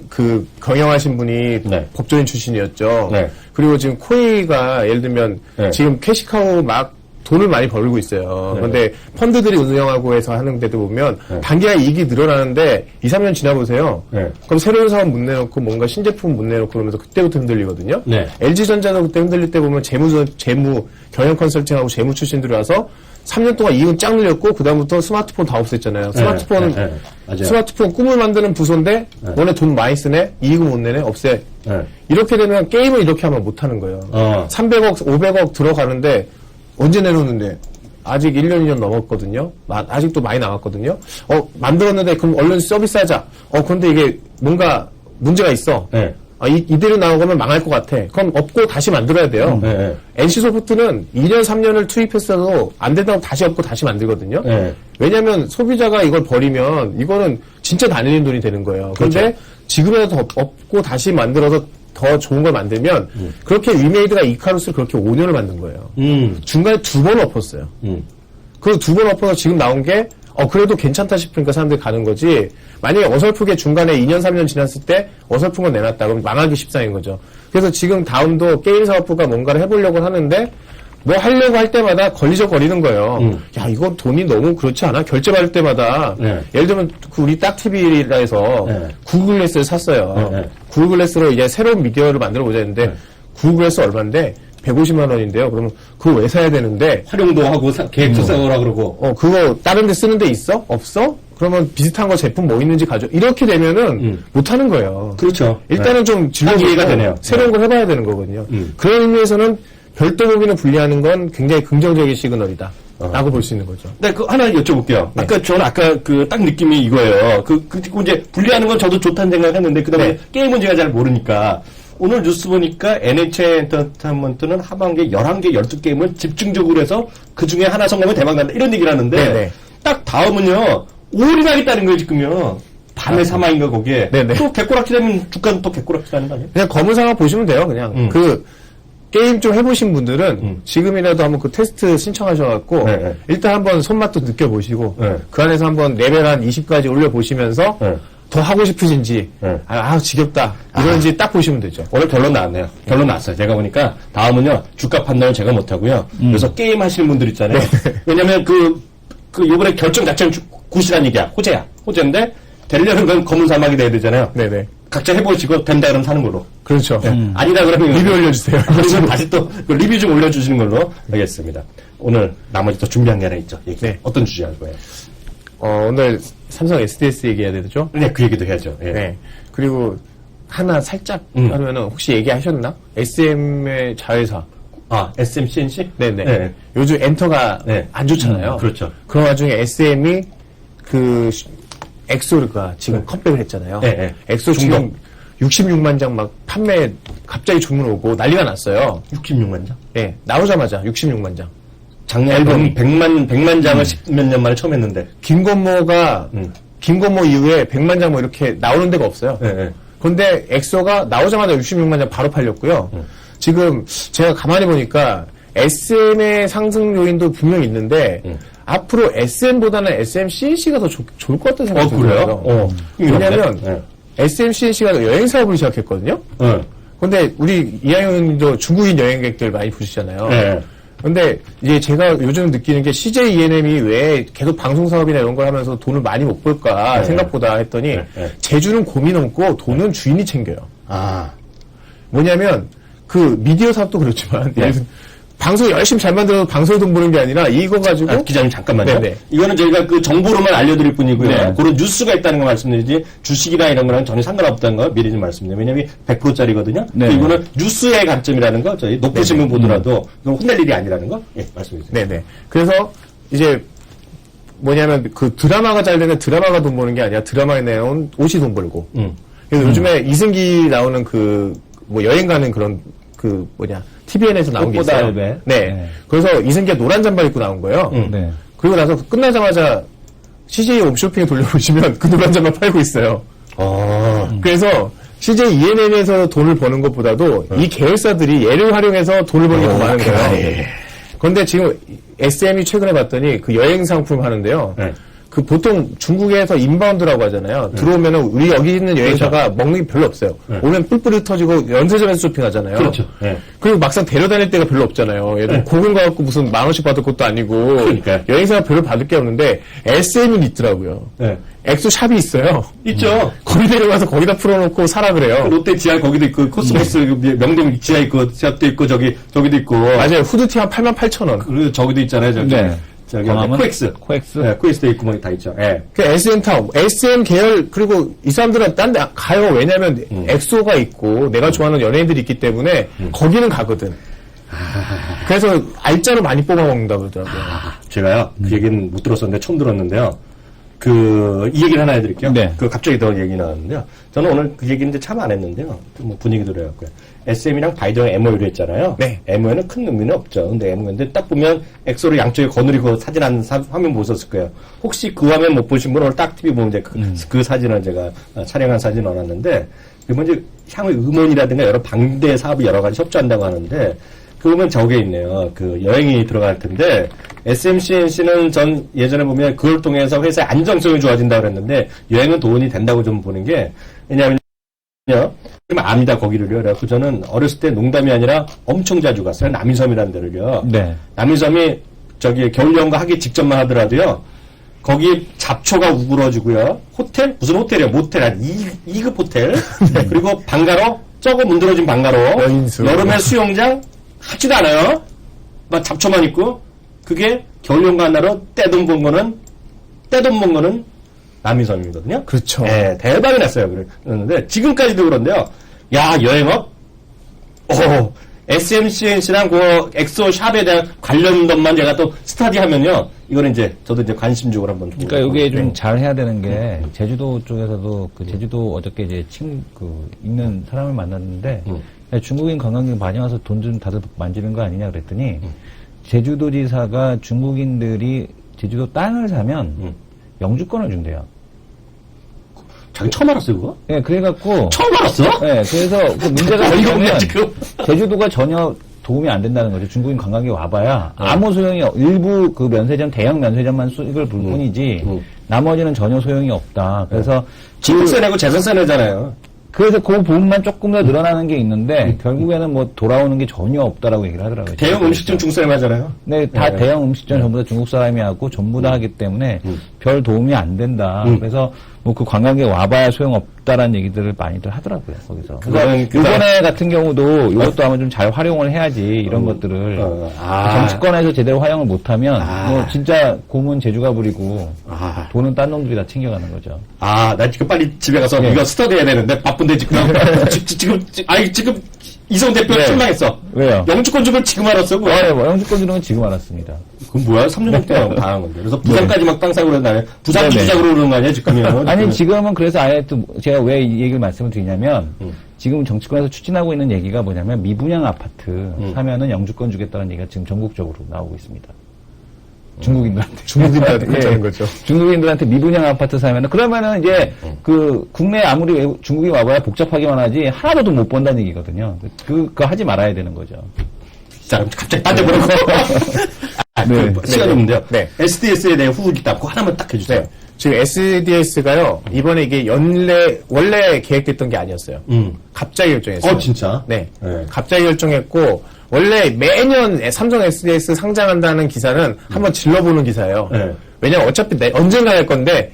그, 경영하신 분이 법조인 출신이었죠. 그리고 지금 코이가 예를 들면 지금 캐시카우 막 돈을 많이 벌고 있어요. 그런데 펀드들이 운영하고 해서 하는데도 보면 단기간 이익이 늘어나는데 2, 3년 지나보세요. 그럼 새로운 사업 못 내놓고 뭔가 신제품 못 내놓고 그러면서 그때부터 흔들리거든요. LG전자도 그때 흔들릴 때 보면 재무 경영 컨설팅하고 재무 출신들이 와서 3년 동안 이익은 쫙 늘렸고 그다음부터 스마트폰 다 없앴잖아요. 스마트폰 꿈을 만드는 부서인데 너네 돈 많이 쓰네? 이익은 못 내네? 없애. 이렇게 되면 게임을 이렇게 하면 못 하는 거예요. 300억, 500억 들어가는데 언제 내놓는데? 아직 1년, 2년 넘었거든요? 아직도 많이 남았거든요? 만들었는데, 그럼 얼른 서비스하자. 그런데 이게 뭔가 문제가 있어. 이대로 나오면 망할 것 같아. 그럼 없고 다시 만들어야 돼요. NC소프트는 2년, 3년을 투입했어도 안 된다고 다시 없고 다시 만들거든요? 왜냐면 소비자가 이걸 버리면 이거는 진짜 다 내는 돈이 되는 거예요. 그런데 지금이라도 없고 다시 만들어서 더 좋은 걸 만들면 그렇게 위메이드가 이카루스를 그렇게 5년을 만든 거예요. 중간에 2번 엎었어요. 그 2번 엎어서 지금 나온 게 그래도 괜찮다 싶으니까 사람들이 가는 거지. 만약에 어설프게 중간에 2년, 3년 지났을 때 어설픈 건 내놨다. 그럼 망하기 십상인 거죠. 그래서 지금 다음도 게임사업부가 뭔가를 해보려고 하는데 뭐 하려고 할 때마다 걸리적거리는 거예요. 야, 이거 돈이 너무 그렇지 않아? 결제받을 때마다. 예를 들면, 우리 딱TV라 해서 구글 글래스를 샀어요. 구글 글래스로 이제 새로운 미디어를 만들어 보자 했는데, 구글 글래스 얼마인데? 150만 원인데요. 그러면 그거 왜 사야 되는데? 활용도 하고 계획도 세우라 그러고. 그거 다른 데 쓰는 데 있어? 없어? 그러면 비슷한 거 제품 뭐 있는지 가져. 이렇게 되면은 못 하는 거예요. 그렇죠. 일단은 좀 이해가 되네요. 새로운 걸 해봐야 되는 거거든요. 그런 의미에서는 별도 법인을 분리하는 건 굉장히 긍정적인 시그널이다. 라고 볼 수 있는 거죠. 네, 그 하나 여쭤볼게요. 네. 저는 그 딱 느낌이 이거예요. 그리고 이제 분리하는 건 저도 좋다는 생각을 했는데, 그 다음에 네. 게임은 제가 잘 모르니까, 오늘 뉴스 보니까 NHN 엔터테인먼트는 하반기에 11개, 12게임을 집중적으로 해서 그 중에 하나 성공하면 대박 난다. 이런 얘기를 하는데, 네네. 딱 다음은요, 올인하겠다는 거예요, 지금요. 밤의 사망인가, 거기에. 네네. 또 개꼬락지 되면 주가는 또 개꼬락지 되는 거 아니에요? 그냥 검은 상황 보시면 돼요, 그냥. 게임 좀 해보신 분들은 지금이라도 한번 그 테스트 신청하셔갖고 네. 일단 한번 손맛도 느껴보시고 네. 그 안에서 한번 레벨 한 20까지 올려보시면서 네. 더 하고 싶으신지 네. 지겹다 이런지 딱 보시면 되죠. 오늘 결론 나왔네요. 결론 났어요. 제가 보니까 다음은요, 주가 판단을 제가 못하고요. 그래서 게임 하시는 분들 있잖아요. 왜냐면 요번에 결정 자체는 굿이란 얘기야. 호재인데, 되려는 건 검은 사막이 돼야 되잖아요. 네네. 각자 해보시고, 된다 그러면 사는 걸로. 그렇죠. 아니다 그러면 리뷰 올려주세요. 그리고 다시 또 그 리뷰 좀 올려주시는 걸로 하겠습니다. 오늘 나머지 또 준비한 게 하나 있죠. 얘기. 네. 어떤 주제 할 거예요? 오늘 삼성 SDS 얘기해야 되죠? 네, 그 얘기도 해야죠. 예. 네. 그리고 하나 살짝 하면은 혹시 얘기하셨나? SM의 자회사. SMCNC? 네네. 네. 요즘 엔터가 네. 안 좋잖아요. 그렇죠. 그런 와중에 SM이 엑소가 지금 컴백을 했잖아요. 네, 네. 엑소 지금 66만 장 막 판매 갑자기 주문 오고 난리가 났어요. 66만 장? 네. 나오자마자 66만 장. 작년 앨범이. 100만 장을 10몇 년 만에 처음 했는데. 김건모 이후에 100만 장 뭐 이렇게 나오는 데가 없어요. 네. 근데 엑소가 나오자마자 66만 장 바로 팔렸고요. 지금 제가 가만히 보니까 SM의 상승 요인도 분명히 있는데 앞으로 SM보다는 SM-CNC가 더 좋을 것 같다는 생각이 그래요? 들어요. 왜냐하면 네. SM-CNC가 여행 사업을 시작했거든요. 네. 근데 우리 이하영님도 중국인 여행객들 많이 보시잖아요. 네. 근데 이제 제가 요즘 느끼는 게 CJ ENM이 왜 계속 방송 사업이나 이런 걸 하면서 돈을 많이 못 벌까 생각보다 했더니 제주는 고민 없고 돈은 주인이 챙겨요. 뭐냐면 그 미디어 사업도 그렇지만 예를 들면 방송 열심히 잘 만들어서 방송에 돈 버는 게 아니라 이거 가지고 기자님 잠깐만요. 네네. 이거는 저희가 그 정보로만 알려드릴 뿐이고요. 네. 그런 뉴스가 있다는 거 말씀드리지 주식이나 이런 거랑 전혀 상관없다는 거 미리 좀 말씀드려요. 왜냐면 100%짜리거든요. 네. 이거는 뉴스의 관점이라는 거 저희 높으신 분 보더라도 이건 혼낼 일이 아니라는 거 말씀해 주세요. 네네. 그래서 이제 뭐냐면 그 드라마가 잘 되면 드라마가 돈 버는 게 아니라 드라마에 내놓은 옷이 돈 벌고. 그래서 요즘에 이승기 나오는 뭐 여행 가는 그런 TVN에서 나온 게 꽃보다 있어요. 알베. 네. 네. 그래서 이승기가 노란 잠바 입고 나온 거예요. 네. 그리고 나서 끝나자마자 CJ 홈쇼핑에 돌려보시면 그 노란 잠바 팔고 있어요. 그래서 CJ ENM에서 돈을 버는 것보다도 이 계열사들이 얘를 활용해서 돈을 버는 게 더 많은 거예요. 그런데 지금 SM이 최근에 봤더니 그 여행 상품 하는데요. 네. 그 보통 중국에서 인바운드라고 하잖아요. 들어오면은 우리 여기 있는 여행사가 먹는 게 별로 없어요. 오면 뿔뿔이 흩어지고 연세점에서 쇼핑하잖아요. 그렇죠. 네. 그리고 막상 데려다닐 데가 별로 없잖아요. 얘들 공연 가갖고 무슨 10,000원씩 받을 것도 아니고 그러니까요. 여행사가 별로 받을 게 없는데 SM은 있더라고요. 네. 엑소 샵이 있어요. 있죠. 거기 데려가서 거기다 풀어놓고 사라 그래요. 롯데 지하 거기도 있고 코스모스 명동 지하 있고 지하도 있고 저기도 있고 맞아요. 후드티 한 88,000원. 그리고 저기도 있잖아요. 저기 광화문? 코엑스. 코엑스. 네, 코엑스도 있고 뭐 다 있죠. 예. 그 SM 타운, SM 계열, 그리고 이 사람들은 딴 데 가요. 왜냐면 엑소가 있고 내가 좋아하는 연예인들이 있기 때문에 거기는 가거든. 그래서 알짜로 많이 뽑아먹는다고 그러더라고요. 제가요, 그 얘기는 못 들었었는데 처음 들었는데요. 이 얘기를 하나 해드릴게요. 네. 갑자기 더 얘기 나왔는데요. 저는 오늘 그 얘기는 이제 참 안 했는데요. 뭐 분위기도 그래갖고요. SM이랑 바이든랑 MOU를 했잖아요. 네. MOU에는 큰 의미는 없죠. 근데 MOU인데 딱 보면 엑소를 양쪽에 거느리고 사진 한 화면 보셨을 거예요. 혹시 그 화면 못 보신 분은 오늘 딱 TV 보면 이제 그 사진을 제가 촬영한 사진 넣어놨는데, 그러면 이제 향후 음원이라든가 여러 방대 사업이 여러 가지 협조한다고 하는데, 그러면 저게 있네요. 그 여행이 들어갈 텐데 SMCNC는 전 예전에 보면 그걸 통해서 회사의 안정성이 좋아진다고 그랬는데 여행은 돈이 된다고 좀 보는 게 왜냐하면요. 그러면 압니다 거기를요. 그래서 저는 어렸을 때 농담이 아니라 엄청 자주 갔어요. 남이섬이라는 데를요. 네. 남이섬이 저기 겨울연가 하기 직전만 하더라도요. 거기 잡초가 우그러지고요. 호텔? 무슨 호텔이에요? 모텔 한 2급 호텔. 그리고 방가로 적어 문드러진 방가로. 여인수. 여름에 수영장 하지도 않아요. 막 잡초만 있고 그게 겨울연가 하나로 떼돈 번 거는 남이섬이거든요. 그렇죠. 네, 대박이 났어요. 그랬는데 지금까지도 그런데요. 야 여행업, SMCNC랑 그 엑소샵에 대한 관련것만 제가 또 스터디하면요. 이거는 이제 저도 이제 관심적으로 한번. 그러니까 이게 좀 잘 해야 되는 게 제주도 쪽에서도 그 제주도 어저께 이제 있는 사람을 만났는데 중국인 관광객 많이 와서 돈 좀 다들 만지는 거 아니냐 그랬더니 제주도지사가 중국인들이 제주도 땅을 사면 영주권을 준대요. 자기 처음 알았어요, 그거? 네, 그래갖고. 처음 알았어? 네, 그래서 그 문제가 어이가 뭐냐면 없네, 지금. 제주도가 전혀 도움이 안 된다는 거죠. 중국인 관광객 와봐야 아무 소용이 일부 그 면세점, 대형 면세점만 수익을 볼 뿐이지 나머지는 전혀 소용이 없다. 그래서 취득세 내고 재산세 내잖아요. 그래서 그 부분만 조금 더 늘어나는 게 있는데 결국에는 뭐 돌아오는 게 전혀 없다라고 얘기를 하더라고요. 대형 음식점 중세를 하잖아요. 네, 다 대형 음식점 전부 다 중국 사람이 하고 전부 다 하기 때문에 별 도움이 안 된다. 그래서 뭐 그 관광객 와봐야 소용없다라는 얘기들을 많이들 하더라고요, 거기서. 그래서 이번에 같은 경우도 이것도 아마 좀 잘 활용을 해야지 이런 것들을 정치권에서 제대로 활용을 못하면 뭐 진짜 고문 제주가 부리고 돈은 딴 놈들이 다 챙겨가는 거죠. 나 지금 빨리 집에 가서 이거 스터디해야 되는데 바쁜데 지금. 지금 이성 대표 실망했어. 왜요? 영주권 주면 지금 알았어. 영주권 주는 건 지금 알았습니다. 그럼 뭐야? 3년 정도 당한 건데. 그래서 부산까지 막 땅 사고 그러는 부산 주작으로 그러는 거 아니야, 지금이면? 아니, 지금은 그래서 아예 또 제가 왜 이 얘기를 말씀을 드리냐면 지금 정치권에서 추진하고 있는 얘기가 뭐냐면 미분양 아파트 사면은 영주권 주겠다는 얘기가 지금 전국적으로 나오고 있습니다. 중국인들한테 그렇다는 거죠. 중국인들한테 미분양 아파트 사면은 그러면은 이제 그 국내 아무리 중국인 와봐야 복잡하기만 하지 하나도 돈 못 번다는 얘기거든요. 그거 하지 말아야 되는 거죠. 자, 갑자기 딴데버리고 시간이 없는데요. 네. SDS에 대해 후기 딱 하나만 딱 해주세요. 네. 지금 SDS가요, 이번에 이게 원래 계획됐던 게 아니었어요. 갑자기 결정했어요. 진짜? 네. 갑자기 결정했고, 원래 매년 삼성 SDS 상장한다는 기사는 한번 질러보는 기사예요. 네. 왜냐면 어차피 언젠가 할 건데,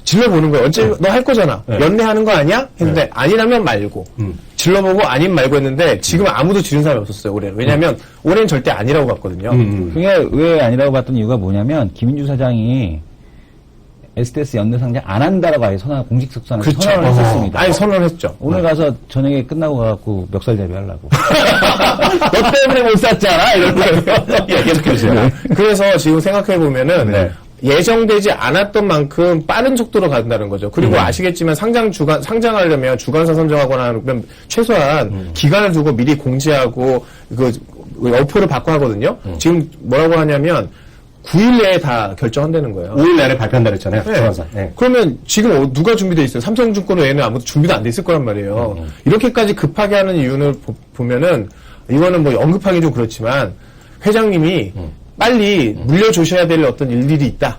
질러보는 거예요. 너 할 거잖아. 연내하는 거 아니야? 했는데, 아니라면 말고. 질러보고 아님 말고 했는데, 지금 아무도 지른 사람이 없었어요, 올해는. 왜냐면, 올해는 절대 아니라고 봤거든요. 그게 왜 아니라고 봤던 이유가 뭐냐면, 김인주 사장이 SDS 연내 상장 안 한다라고 아예 공식 석상을 선언을 했었습니다. 아니, 선언했죠. 오늘 가서 저녁에 끝나고 가갖고 멱살 대비하려고. 너 때문에 못 샀잖아? 이러려고. 계속해주세요. 그래서 지금 생각해보면은, 예정되지 않았던 만큼 빠른 속도로 간다는 거죠. 그리고 아시겠지만 상장하려면 주관사 선정하거나 하면 최소한 기간을 두고 미리 공지하고 그 어표를 받고 하거든요. 지금 뭐라고 하냐면 9일 내에 다 결정한다는 거예요. 5일 내에 발표한다 그랬잖아요. 주관사. 네. 그러면 지금 누가 준비돼 있어요? 삼성증권 외에는 아무도 준비도 안 돼 있을 거란 말이에요. 이렇게까지 급하게 하는 이유를 보면은 이거는 뭐 언급하기 좀 그렇지만 회장님이 빨리 물려주셔야 될 어떤 일들이 있다.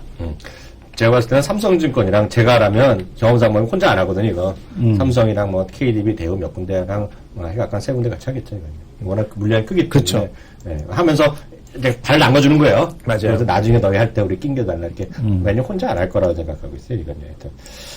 제가 봤을 때는 삼성증권이랑 제가라면 경험상 보면 혼자 안 하거든요, 이거. 삼성이랑 뭐 KDB, 대우 몇 군데랑 약간 세 군데 같이 하겠죠, 이거. 워낙 물량이 크기 때문에. 그쵸. 네, 하면서 이제 발 담가주는 거예요. 맞아요. 그래서 나중에 너희 할 때 우리 낑겨달라 이렇게. 매년 혼자 안 할 거라고 생각하고 있어요, 이건.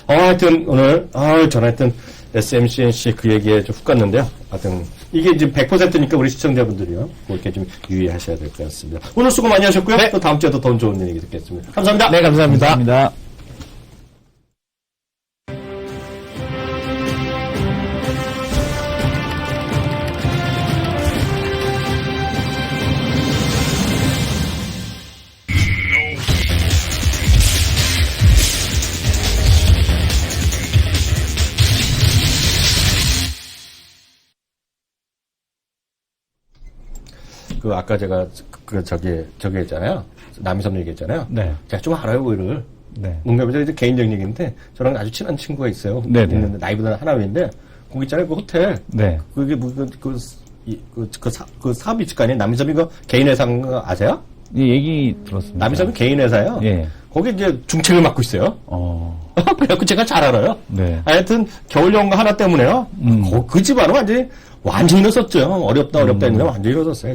하여튼 오늘, 저는 하여튼 SMCNC 그 얘기에 좀 훅 갔는데요. 하여튼 이게 지금 100%니까 우리 시청자분들이요. 그렇게 좀 유의하셔야 될 것 같습니다. 오늘 수고 많이 하셨고요. 네. 또 다음 주에도 더 좋은 얘기 듣겠습니다. 감사합니다. 네, 감사합니다. 감사합니다. 아까 제가 저기 했잖아요. 남이섬 얘기했잖아요. 네. 제가 좀 알아요, 그를. 네. 농담이죠. 이제 개인적 얘기인데 저랑 아주 친한 친구가 있어요. 네네. 있는데 나이보다 하나 위인데 거기 있잖아요, 그 호텔. 네. 그게 사업이 있을 거 아니에요? 남이섬이 그 개인 회사인 거 아세요? 이 얘기 들었습니다. 남이섬이 개인 회사예요. 예. 거기 이제 중책을 맡고 있어요. 그래갖고 제가 잘 알아요. 네. 하여튼 겨울연가 하나 때문에요. 그 집안은 완전히 일어섰죠. 어렵다 했는데 완전히 일어섰어요.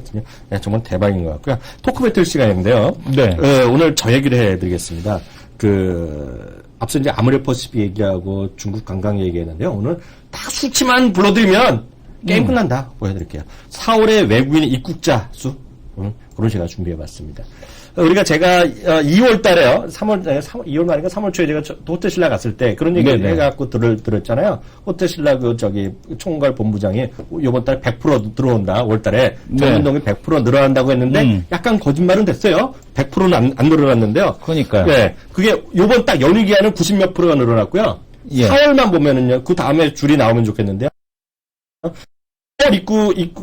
네, 정말 대박인 것 같고요. 토크 배틀 시간인데요. 네. 오늘 저 얘기를 해드리겠습니다. 앞서 이제 아모레퍼시픽 얘기하고 중국 관광 얘기했는데요. 오늘 딱 수치만 불러드리면 게임 끝난다. 보여드릴게요. 4월에 외국인 입국자 수 그런 제가 준비해봤습니다. 제가 2월 달에요. 2월 말인가 3월 초에 제가 호텔신라 갔을 때 그런 얘기 해갖고 들었잖아요. 호텔신라 총괄 본부장이 이번 달 100% 들어온다. 5월 달에 전문동이 100% 늘어난다고 했는데 약간 거짓말은 됐어요. 100%는 안 늘어났는데요. 그러니까요. 네. 그게 요번 딱 연휴 기간은 90몇 프로가 늘어났고요. 4월만 보면은요. 그 다음에 줄이 나오면 좋겠는데요.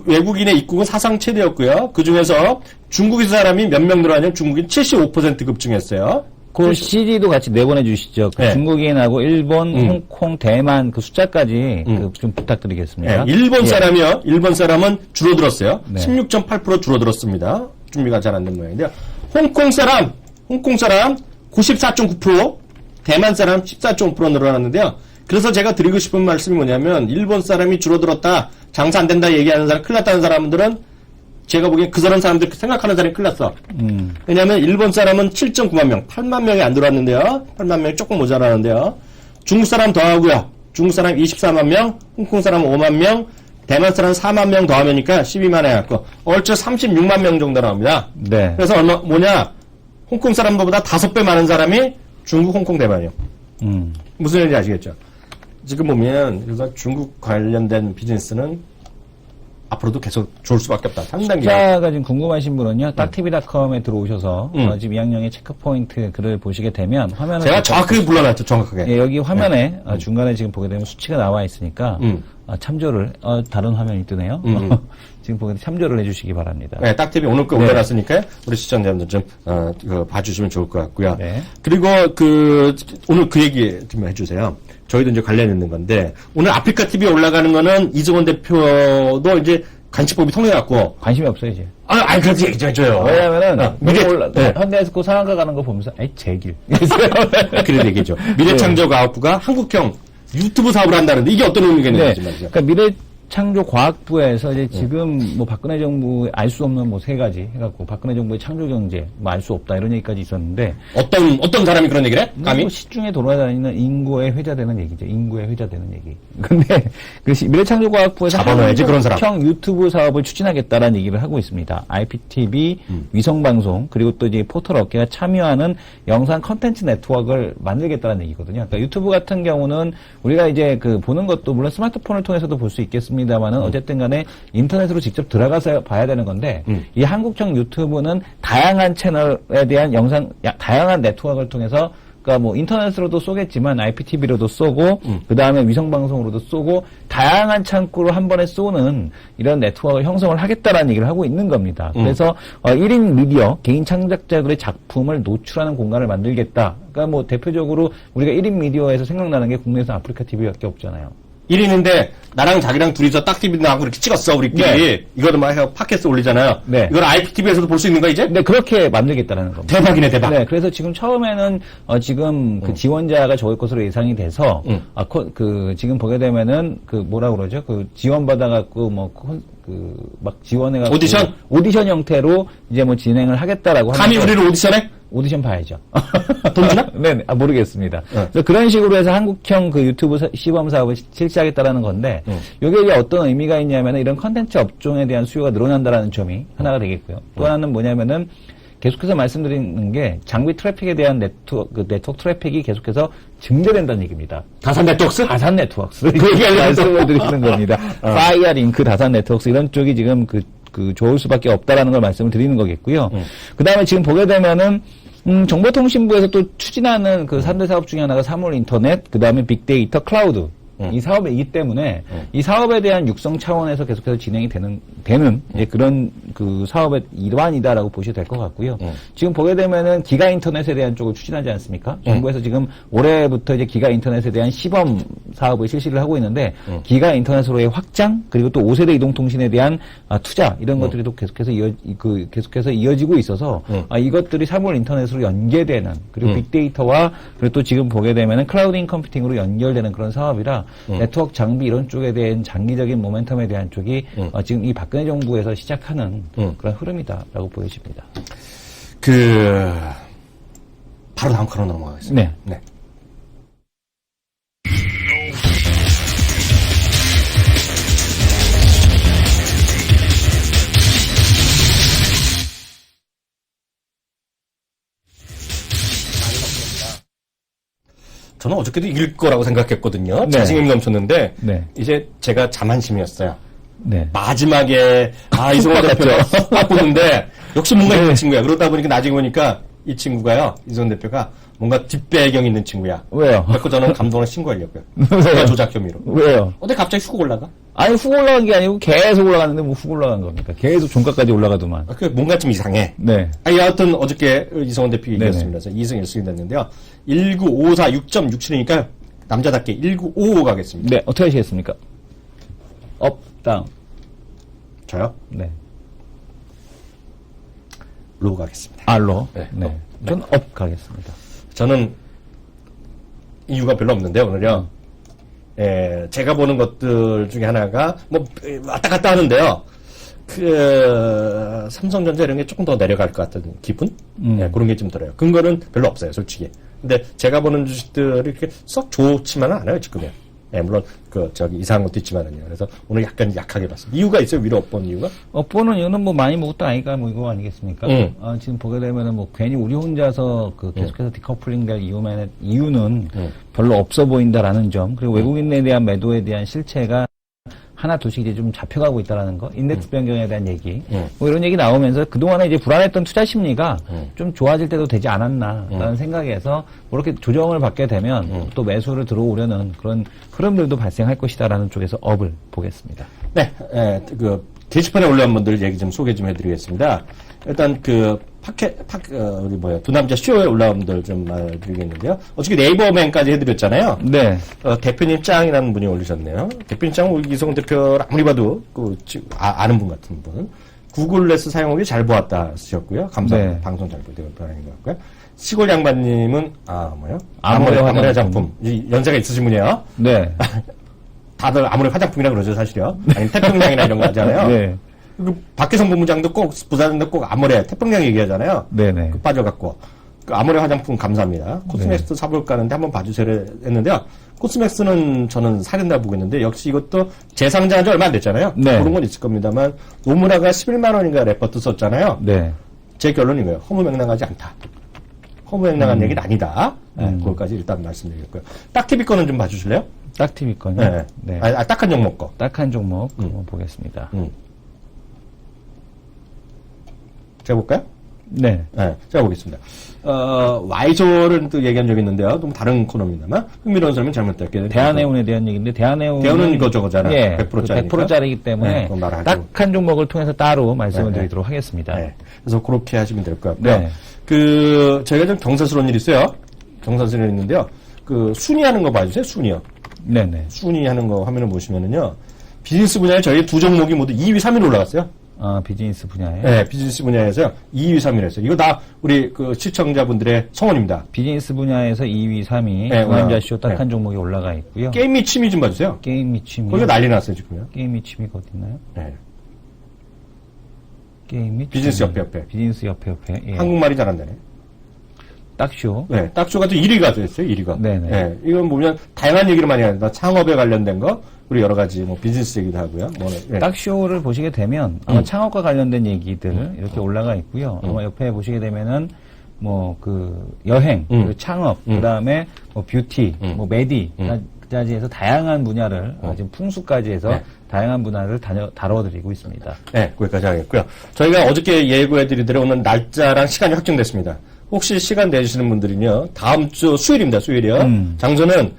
외국인의 입국은 사상 최대였고요. 그 중에서 중국에서 사람이 몇 명 늘어나냐면 중국인 75% 급증했어요. 그 CD도 같이 내보내 주시죠. 그 네. 중국인하고 일본, 홍콩, 대만 그 숫자까지 좀 부탁드리겠습니다. 네. 일본 사람이요. 일본 사람은 줄어들었어요. 네. 16.8% 줄어들었습니다. 준비가 잘 안 된 모양인데요. 홍콩 사람 94.9%, 대만 사람 14.5% 늘어났는데요. 그래서 제가 드리고 싶은 말씀이 뭐냐면 일본 사람이 줄어들었다, 장사 안 된다 얘기하는 사람, 큰일 났다는 사람들은 제가 보기엔 그 사람들 생각하는 사람이 큰일 났어. 왜냐하면 일본 사람은 7.9만 명, 8만 명이 안 들어왔는데요. 8만 명이 조금 모자라는데요. 중국 사람 더하고요. 중국 사람 24만 명, 홍콩 사람 5만 명, 대만 사람 4만 명 더하면니까 12만 해갖고 얼추 36만 명 정도 나옵니다. 네. 그래서 홍콩 사람들보다 5배 많은 사람이 중국, 홍콩, 대만이요. 무슨 얘기인지 아시겠죠? 지금 보면 그래서 중국 관련된 비즈니스는 앞으로도 계속 좋을 수밖에 없다. 상당히. 숫자가 지금 궁금하신 분은요. 딱TV.com에 들어오셔서 지금 이학년의 체크포인트 글을 보시게 되면 화면을 제가 정확하게 불러놨죠. 정확하게. 예, 여기 화면에 중간에 지금 보게 되면 수치가 나와 있으니까 참조를 다른 화면이 뜨네요. 지금 보게 되면 참조를 해주시기 바랍니다. 네, 딱TV 오늘 거 올려놨으니까 우리 시청자분들 좀 봐주시면 좋을 것 같고요. 네. 그리고 오늘 그 얘기 좀 해주세요. 저희도 이제 관련 있는 건데 오늘 아프리카 TV에 올라가는 거는 이정원 대표도 이제 간식법이 통해갖고 관심이 없어요 이제. 그렇게 얘기해줘요. 왜냐면은 현대에스코 상한가 가는 거 보면서 제 길. 그런 얘기죠. 미래창조과학부가 한국형 유튜브 사업을 한다는데 이게 어떤 의미가 있는지 말이죠. 그러니까 미래창조과학부에서 이제 지금 박근혜 정부 알 수 없는 3가지 해갖고 박근혜 정부의 창조경제 알 수 없다 이런 얘기까지 있었는데 어떤 사람이 그런 얘기를 해? 감히? 시중에 돌아다니는 인구에 회자되는 얘기죠. 인구에 회자되는 얘기. 근데 미래창조과학부에서 잡아놔야지 그런 사람. 형 유튜브 사업을 추진하겠다라는 얘기를 하고 있습니다. IPTV, 위성방송 그리고 또 이제 포털 업계가 참여하는 영상 컨텐츠 네트워크를 만들겠다는 얘기거든요. 그러니까 유튜브 같은 경우는 우리가 이제 보는 것도 물론 스마트폰을 통해서도 볼 수 있겠습니다만은 어쨌든 간에 인터넷으로 직접 들어가서 봐야 되는 건데 이 한국형 유튜브는 다양한 채널에 대한 다양한 네트워크를 통해서 그러니까 인터넷으로도 쏘겠지만 IPTV로도 쏘고 그 다음에 위성방송으로도 쏘고 다양한 창구로 한 번에 쏘는 이런 네트워크 형성을 하겠다라는 얘기를 하고 있는 겁니다. 그래서 1인 미디어 개인 창작자들의 작품을 노출하는 공간을 만들겠다. 그러니까 대표적으로 우리가 1인 미디어에서 생각나는 게 국내에서 아프리카 TV밖에 없잖아요. 1인인데 나랑 자기랑 둘이서 딱TV 나하고 이렇게 찍었어 우리끼리. 네. 이거를 막 해서 팟캐스트 올리잖아요. 네. 이걸 IPTV에서도 볼 수 있는 거 이제? 네, 그렇게 만들겠다는 겁니다. 대박이네 대박. 네, 그래서 지금 처음에는 지금 지원자가 적을 것으로 예상이 돼서 지금 보게 되면은 뭐라 그러죠? 지원 받아갖고 막 지원해갖고 오디션 형태로 이제 진행을 하겠다라고. 감히 우리를 오디션해? 오디션 봐야죠. 돈 주나? 네, 모르겠습니다. 그래서 그런 식으로 해서 한국형 유튜브 시범 사업을 실시하겠다라는 건데, 이게 이제 어떤 의미가 있냐면은 이런 컨텐츠 업종에 대한 수요가 늘어난다라는 점이 하나가 되겠고요. 또 하나는 뭐냐면은 계속해서 말씀드리는 게 장비 트래픽에 대한 네트워크 트래픽이 계속해서 증대된다는 얘기입니다. 다산 네트워크스? 다산 네트워크스. 그렇게 말씀을 드리는 겁니다. 파이어 링크, 다산 네트워크스 이런 쪽이 지금 좋을 수밖에 없다라는 걸 말씀을 드리는 거겠고요. 그 다음에 지금 보게 되면은, 정보통신부에서 또 추진하는 3대 사업 중에 하나가 사물 인터넷, 그 다음에 빅데이터, 클라우드. 이 사업이기 때문에 이 사업에 대한 육성 차원에서 계속해서 진행이 되는 이제 그런 사업의 일환이다라고 보셔도 될 것 같고요. 지금 보게 되면은 기가 인터넷에 대한 쪽을 추진하지 않습니까? 정부에서 지금 올해부터 이제 기가 인터넷에 대한 시범 사업을 실시를 하고 있는데 기가 인터넷으로의 확장 그리고 또 5세대 이동통신에 대한 투자 이런 것들이 또 계속해서 이어지고 있어서 이것들이 사물 인터넷으로 연계되는 그리고 빅데이터와 그리고 또 지금 보게 되면은 클라우드 컴퓨팅으로 연결되는 그런 사업이라 네트워크 장비 이런 쪽에 대한 장기적인 모멘텀에 대한 쪽이 지금 이 박근혜 정부에서 시작하는 그런 흐름이다라고 보여집니다. 바로 다음 코너 넘어가겠습니다. 네. 저는 어저께도 이길 거라고 생각했거든요. 네. 자신감이 넘쳤는데 네. 이제 제가 자만심이었어요. 네. 마지막에 이성원 대표가 딱 보는데 역시 뭔가 네. 있는 친구야. 그러다 보니까 나중에 보니까 이 친구가요. 이성원 대표가 뭔가 뒷배경이 있는 친구야. 왜요? 그래서 저는 감독을 신고하려고요. 왜요? 조작 혐의로. 왜요? 근데 갑자기 훅 올라가? 아니, 훅 올라간 게 아니고 계속 올라갔는데 뭐 훅 올라간 겁니까? 계속 종가까지 올라가더만. 그 뭔가 좀 이상해. 네. 여하튼 어저께 이성원 대표가 네네. 이겼습니다. 그래서 2승 1승이 됐는데요. 1954 6.67이니까 남자답게 1955 가겠습니다. 네, 어떻게 하시겠습니까? 업, 다운. 저요? 네. 로우 가겠습니다. 알로. 네. 네. 전 업 가겠습니다. 저는 이유가 별로 없는데요, 오늘요. 제가 보는 것들 중에 하나가, 왔다 갔다 하는데요. 삼성전자 이런 게 조금 더 내려갈 것 같은 기분? 그런 게 좀 들어요. 근거는 별로 없어요, 솔직히. 근데 제가 보는 주식들이 이렇게 썩 좋지만은 않아요, 지금은. 물론, 이상한 것도 있지만은요. 그래서 오늘 약간 약하게 봤습니다. 이유가 있어요, 위로 엎은 이유가? 업보는 이거는 뭐 많이 먹었다 아니까 뭐 이거 아니겠습니까? 지금 보게 되면은 뭐 괜히 우리 혼자서 계속해서 디커플링 될 이유는 별로 없어 보인다라는 점, 그리고 외국인에 대한 매도에 대한 실체가 하나 둘씩 이제 좀 잡혀가고 있다라는 거, 인덱스 변경에 대한 얘기, 뭐 이런 얘기 나오면서 그동안에 이제 불안했던 투자 심리가 좀 좋아질 때도 되지 않았나라는 생각에서 뭐 이렇게 조정을 받게 되면 또 매수를 들어오려는 그런 흐름들도 발생할 것이다라는 쪽에서 업을 보겠습니다. 네, 게시판에 올라온 분들 얘기 좀 소개 좀 해드리겠습니다. 일단 두 남자 쇼에 올라온 분들 좀 말드리겠는데요. 어저께 네이버맨까지 해드렸잖아요. 네. 대표님 짱이라는 분이 올리셨네요. 대표님 짱은 이성훈 대표를 아무리 봐도 아는 분 같은 분. 구글 레스 사용하기 잘 보았다 쓰셨고요. 감사합니다. 네. 방송 잘 보되는 편인 것 같고요. 시골 양반님은 아모레 화장품. 연세가 있으신 분이에요. 네. 다들 아무리 화장품이라 그러죠, 사실요. 아니 태평양이나 이런 거 하잖아요. 네. 박혜성 본부장도 꼭, 부사장도 꼭 아모레, 태평양 얘기하잖아요. 네네. 빠져갖고. 아모레 화장품 감사합니다. 코스맥스 사볼까 하는데 한번 봐주세요 했는데요. 코스맥스는 저는 사린다 보고 있는데, 역시 이것도 재상장한 지 얼마 안 됐잖아요. 네. 그런 건 있을 겁니다만, 노무라가 11만원인가 레포트 썼잖아요. 네. 제 결론이 뭐예요? 허무맹랑하지 않다. 허무맹랑한 얘기는 아니다. 그것까지 일단 말씀드리겠고요. 딱TV 거는 좀 봐주실래요? 딱TV 거요? 네. 네. 딱한 종목 거. 딱한 종목 한번 보겠습니다. 제가 볼까요? 네. 네, 제가 보겠습니다. Y조를 또 얘기한 적이 있는데요. 너무 다른 코너입니다만, 흥미로운 점은 잘못됐게. 대한해운에 대한 얘기인데, 대한해운은 저거잖아요. 예, 100%짜리니까. 100%짜리이기 때문에, 딱한 종목을 통해서 따로 말씀을 드리도록 하겠습니다. 네. 그래서 그렇게 하시면 될 것 같고요. 네. 저희가 좀 경사스러운 일이 있어요. 경사스러운 일이 있는데요. 순위하는 거 봐주세요, 순위요. 네네. 순위하는 거 화면을 보시면은요, 비즈니스 분야에 저희 두 종목이 모두 2위, 3위로 올라갔어요. 비즈니스 분야에? 네, 비즈니스 분야에서요. 2위, 3위를 했어요. 이거 다 우리 시청자분들의 성원입니다. 비즈니스 분야에서 2위, 3위, 네, 두남자쇼 딱한 종목이 올라가 있고요. 게임 및 취미 좀 봐주세요. 게임 및 취미. 거기가 난리 났어요, 지금요. 게임 및 취미가 어디 있나요? 네. 게임 및 비즈니스 취미. 옆에. 비즈니스 옆에. 예. 한국말이 잘 안 되네. 딱쇼. 네, 딱쇼가 또 1위가 됐어요, 1위가. 네네. 네, 이건 보면 다양한 얘기를 많이 합니다. 창업에 관련된 거, 그리고 여러 가지 비즈니스 얘기도 하고요. 네. 딱쇼를 보시게 되면 아마 창업과 관련된 얘기들 이렇게 올라가 있고요. 아마 옆에 보시게 되면은 여행, 그리고 창업, 그다음에 뷰티, 메디까지 해서 다양한 분야를 지금 풍수까지 해서 다양한 분야를 다뤄드리고 있습니다. 네, 거기까지 하겠고요. 저희가 어저께 예고해드리더니 오늘 날짜랑 시간이 확정됐습니다. 혹시 시간 내주시는 분들은요, 다음 주 수요일입니다, 수요일이요. 장소는,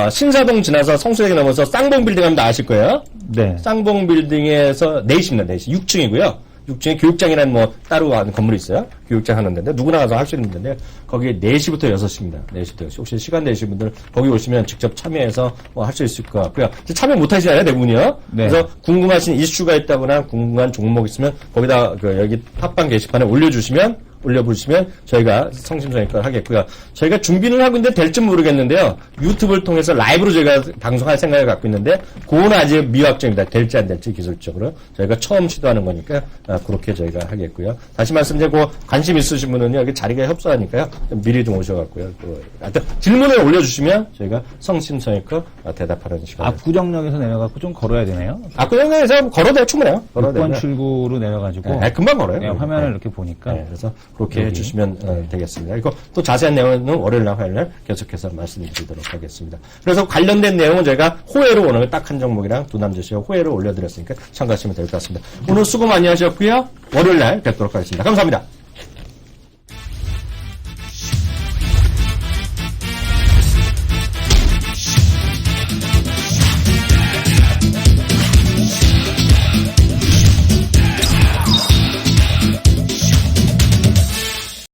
신사동 지나서 성수역에 넘어서 쌍봉 빌딩 하면 다 아실 거예요. 네. 쌍봉 빌딩에서 4시입니다, 4시. 6층이고요. 6층에 교육장이라는 따로 하는 건물이 있어요. 교육장 하는 데인데, 누구나 가서 할 수 있는 데인데, 거기에 4시부터 6시입니다. 4시부터 6시. 혹시 시간 내시는 분들, 거기 오시면 직접 참여해서 할 수 있을 것 같고요. 참여 못 하시잖아요, 대부분이요. 네. 그래서 궁금하신 이슈가 있다거나 궁금한 종목 있으면, 거기다, 여기 팟빵 게시판에 올려보시면 저희가 성심성의껏 하겠고요. 저희가 준비는 하고 있는데 될지 모르겠는데요. 유튜브를 통해서 라이브로 저희가 방송할 생각을 갖고 있는데 그거는 아직 미확정입니다. 될지 안 될지 기술적으로. 저희가 처음 시도하는 거니까 그렇게 저희가 하겠고요. 다시 말씀드리고 관심 있으신 분은요. 여기 자리가 협소하니까요. 미리 좀 오셔갖고요. 하여튼 질문을 올려주시면 저희가 성심성의껏 대답하는 시간. 압구정역에서 내려가고 좀 걸어야 되네요. 압구정역에서 걸어도 충분해요. 6번 출구로 내려가지고 금방 걸어요. 화면을 이렇게 보니까. 그래서 그렇게 해주시면 되겠습니다. 이거 또 자세한 내용은 월요일날, 화요일날 계속해서 말씀드리도록 하겠습니다. 그래서 관련된 내용은 저희가 호혜로 오늘 딱 한 종목이랑 두 남자시와 호혜로 올려드렸으니까 참고하시면 될 것 같습니다. 오늘 수고 많이 하셨고요. 월요일날 뵙도록 하겠습니다. 감사합니다.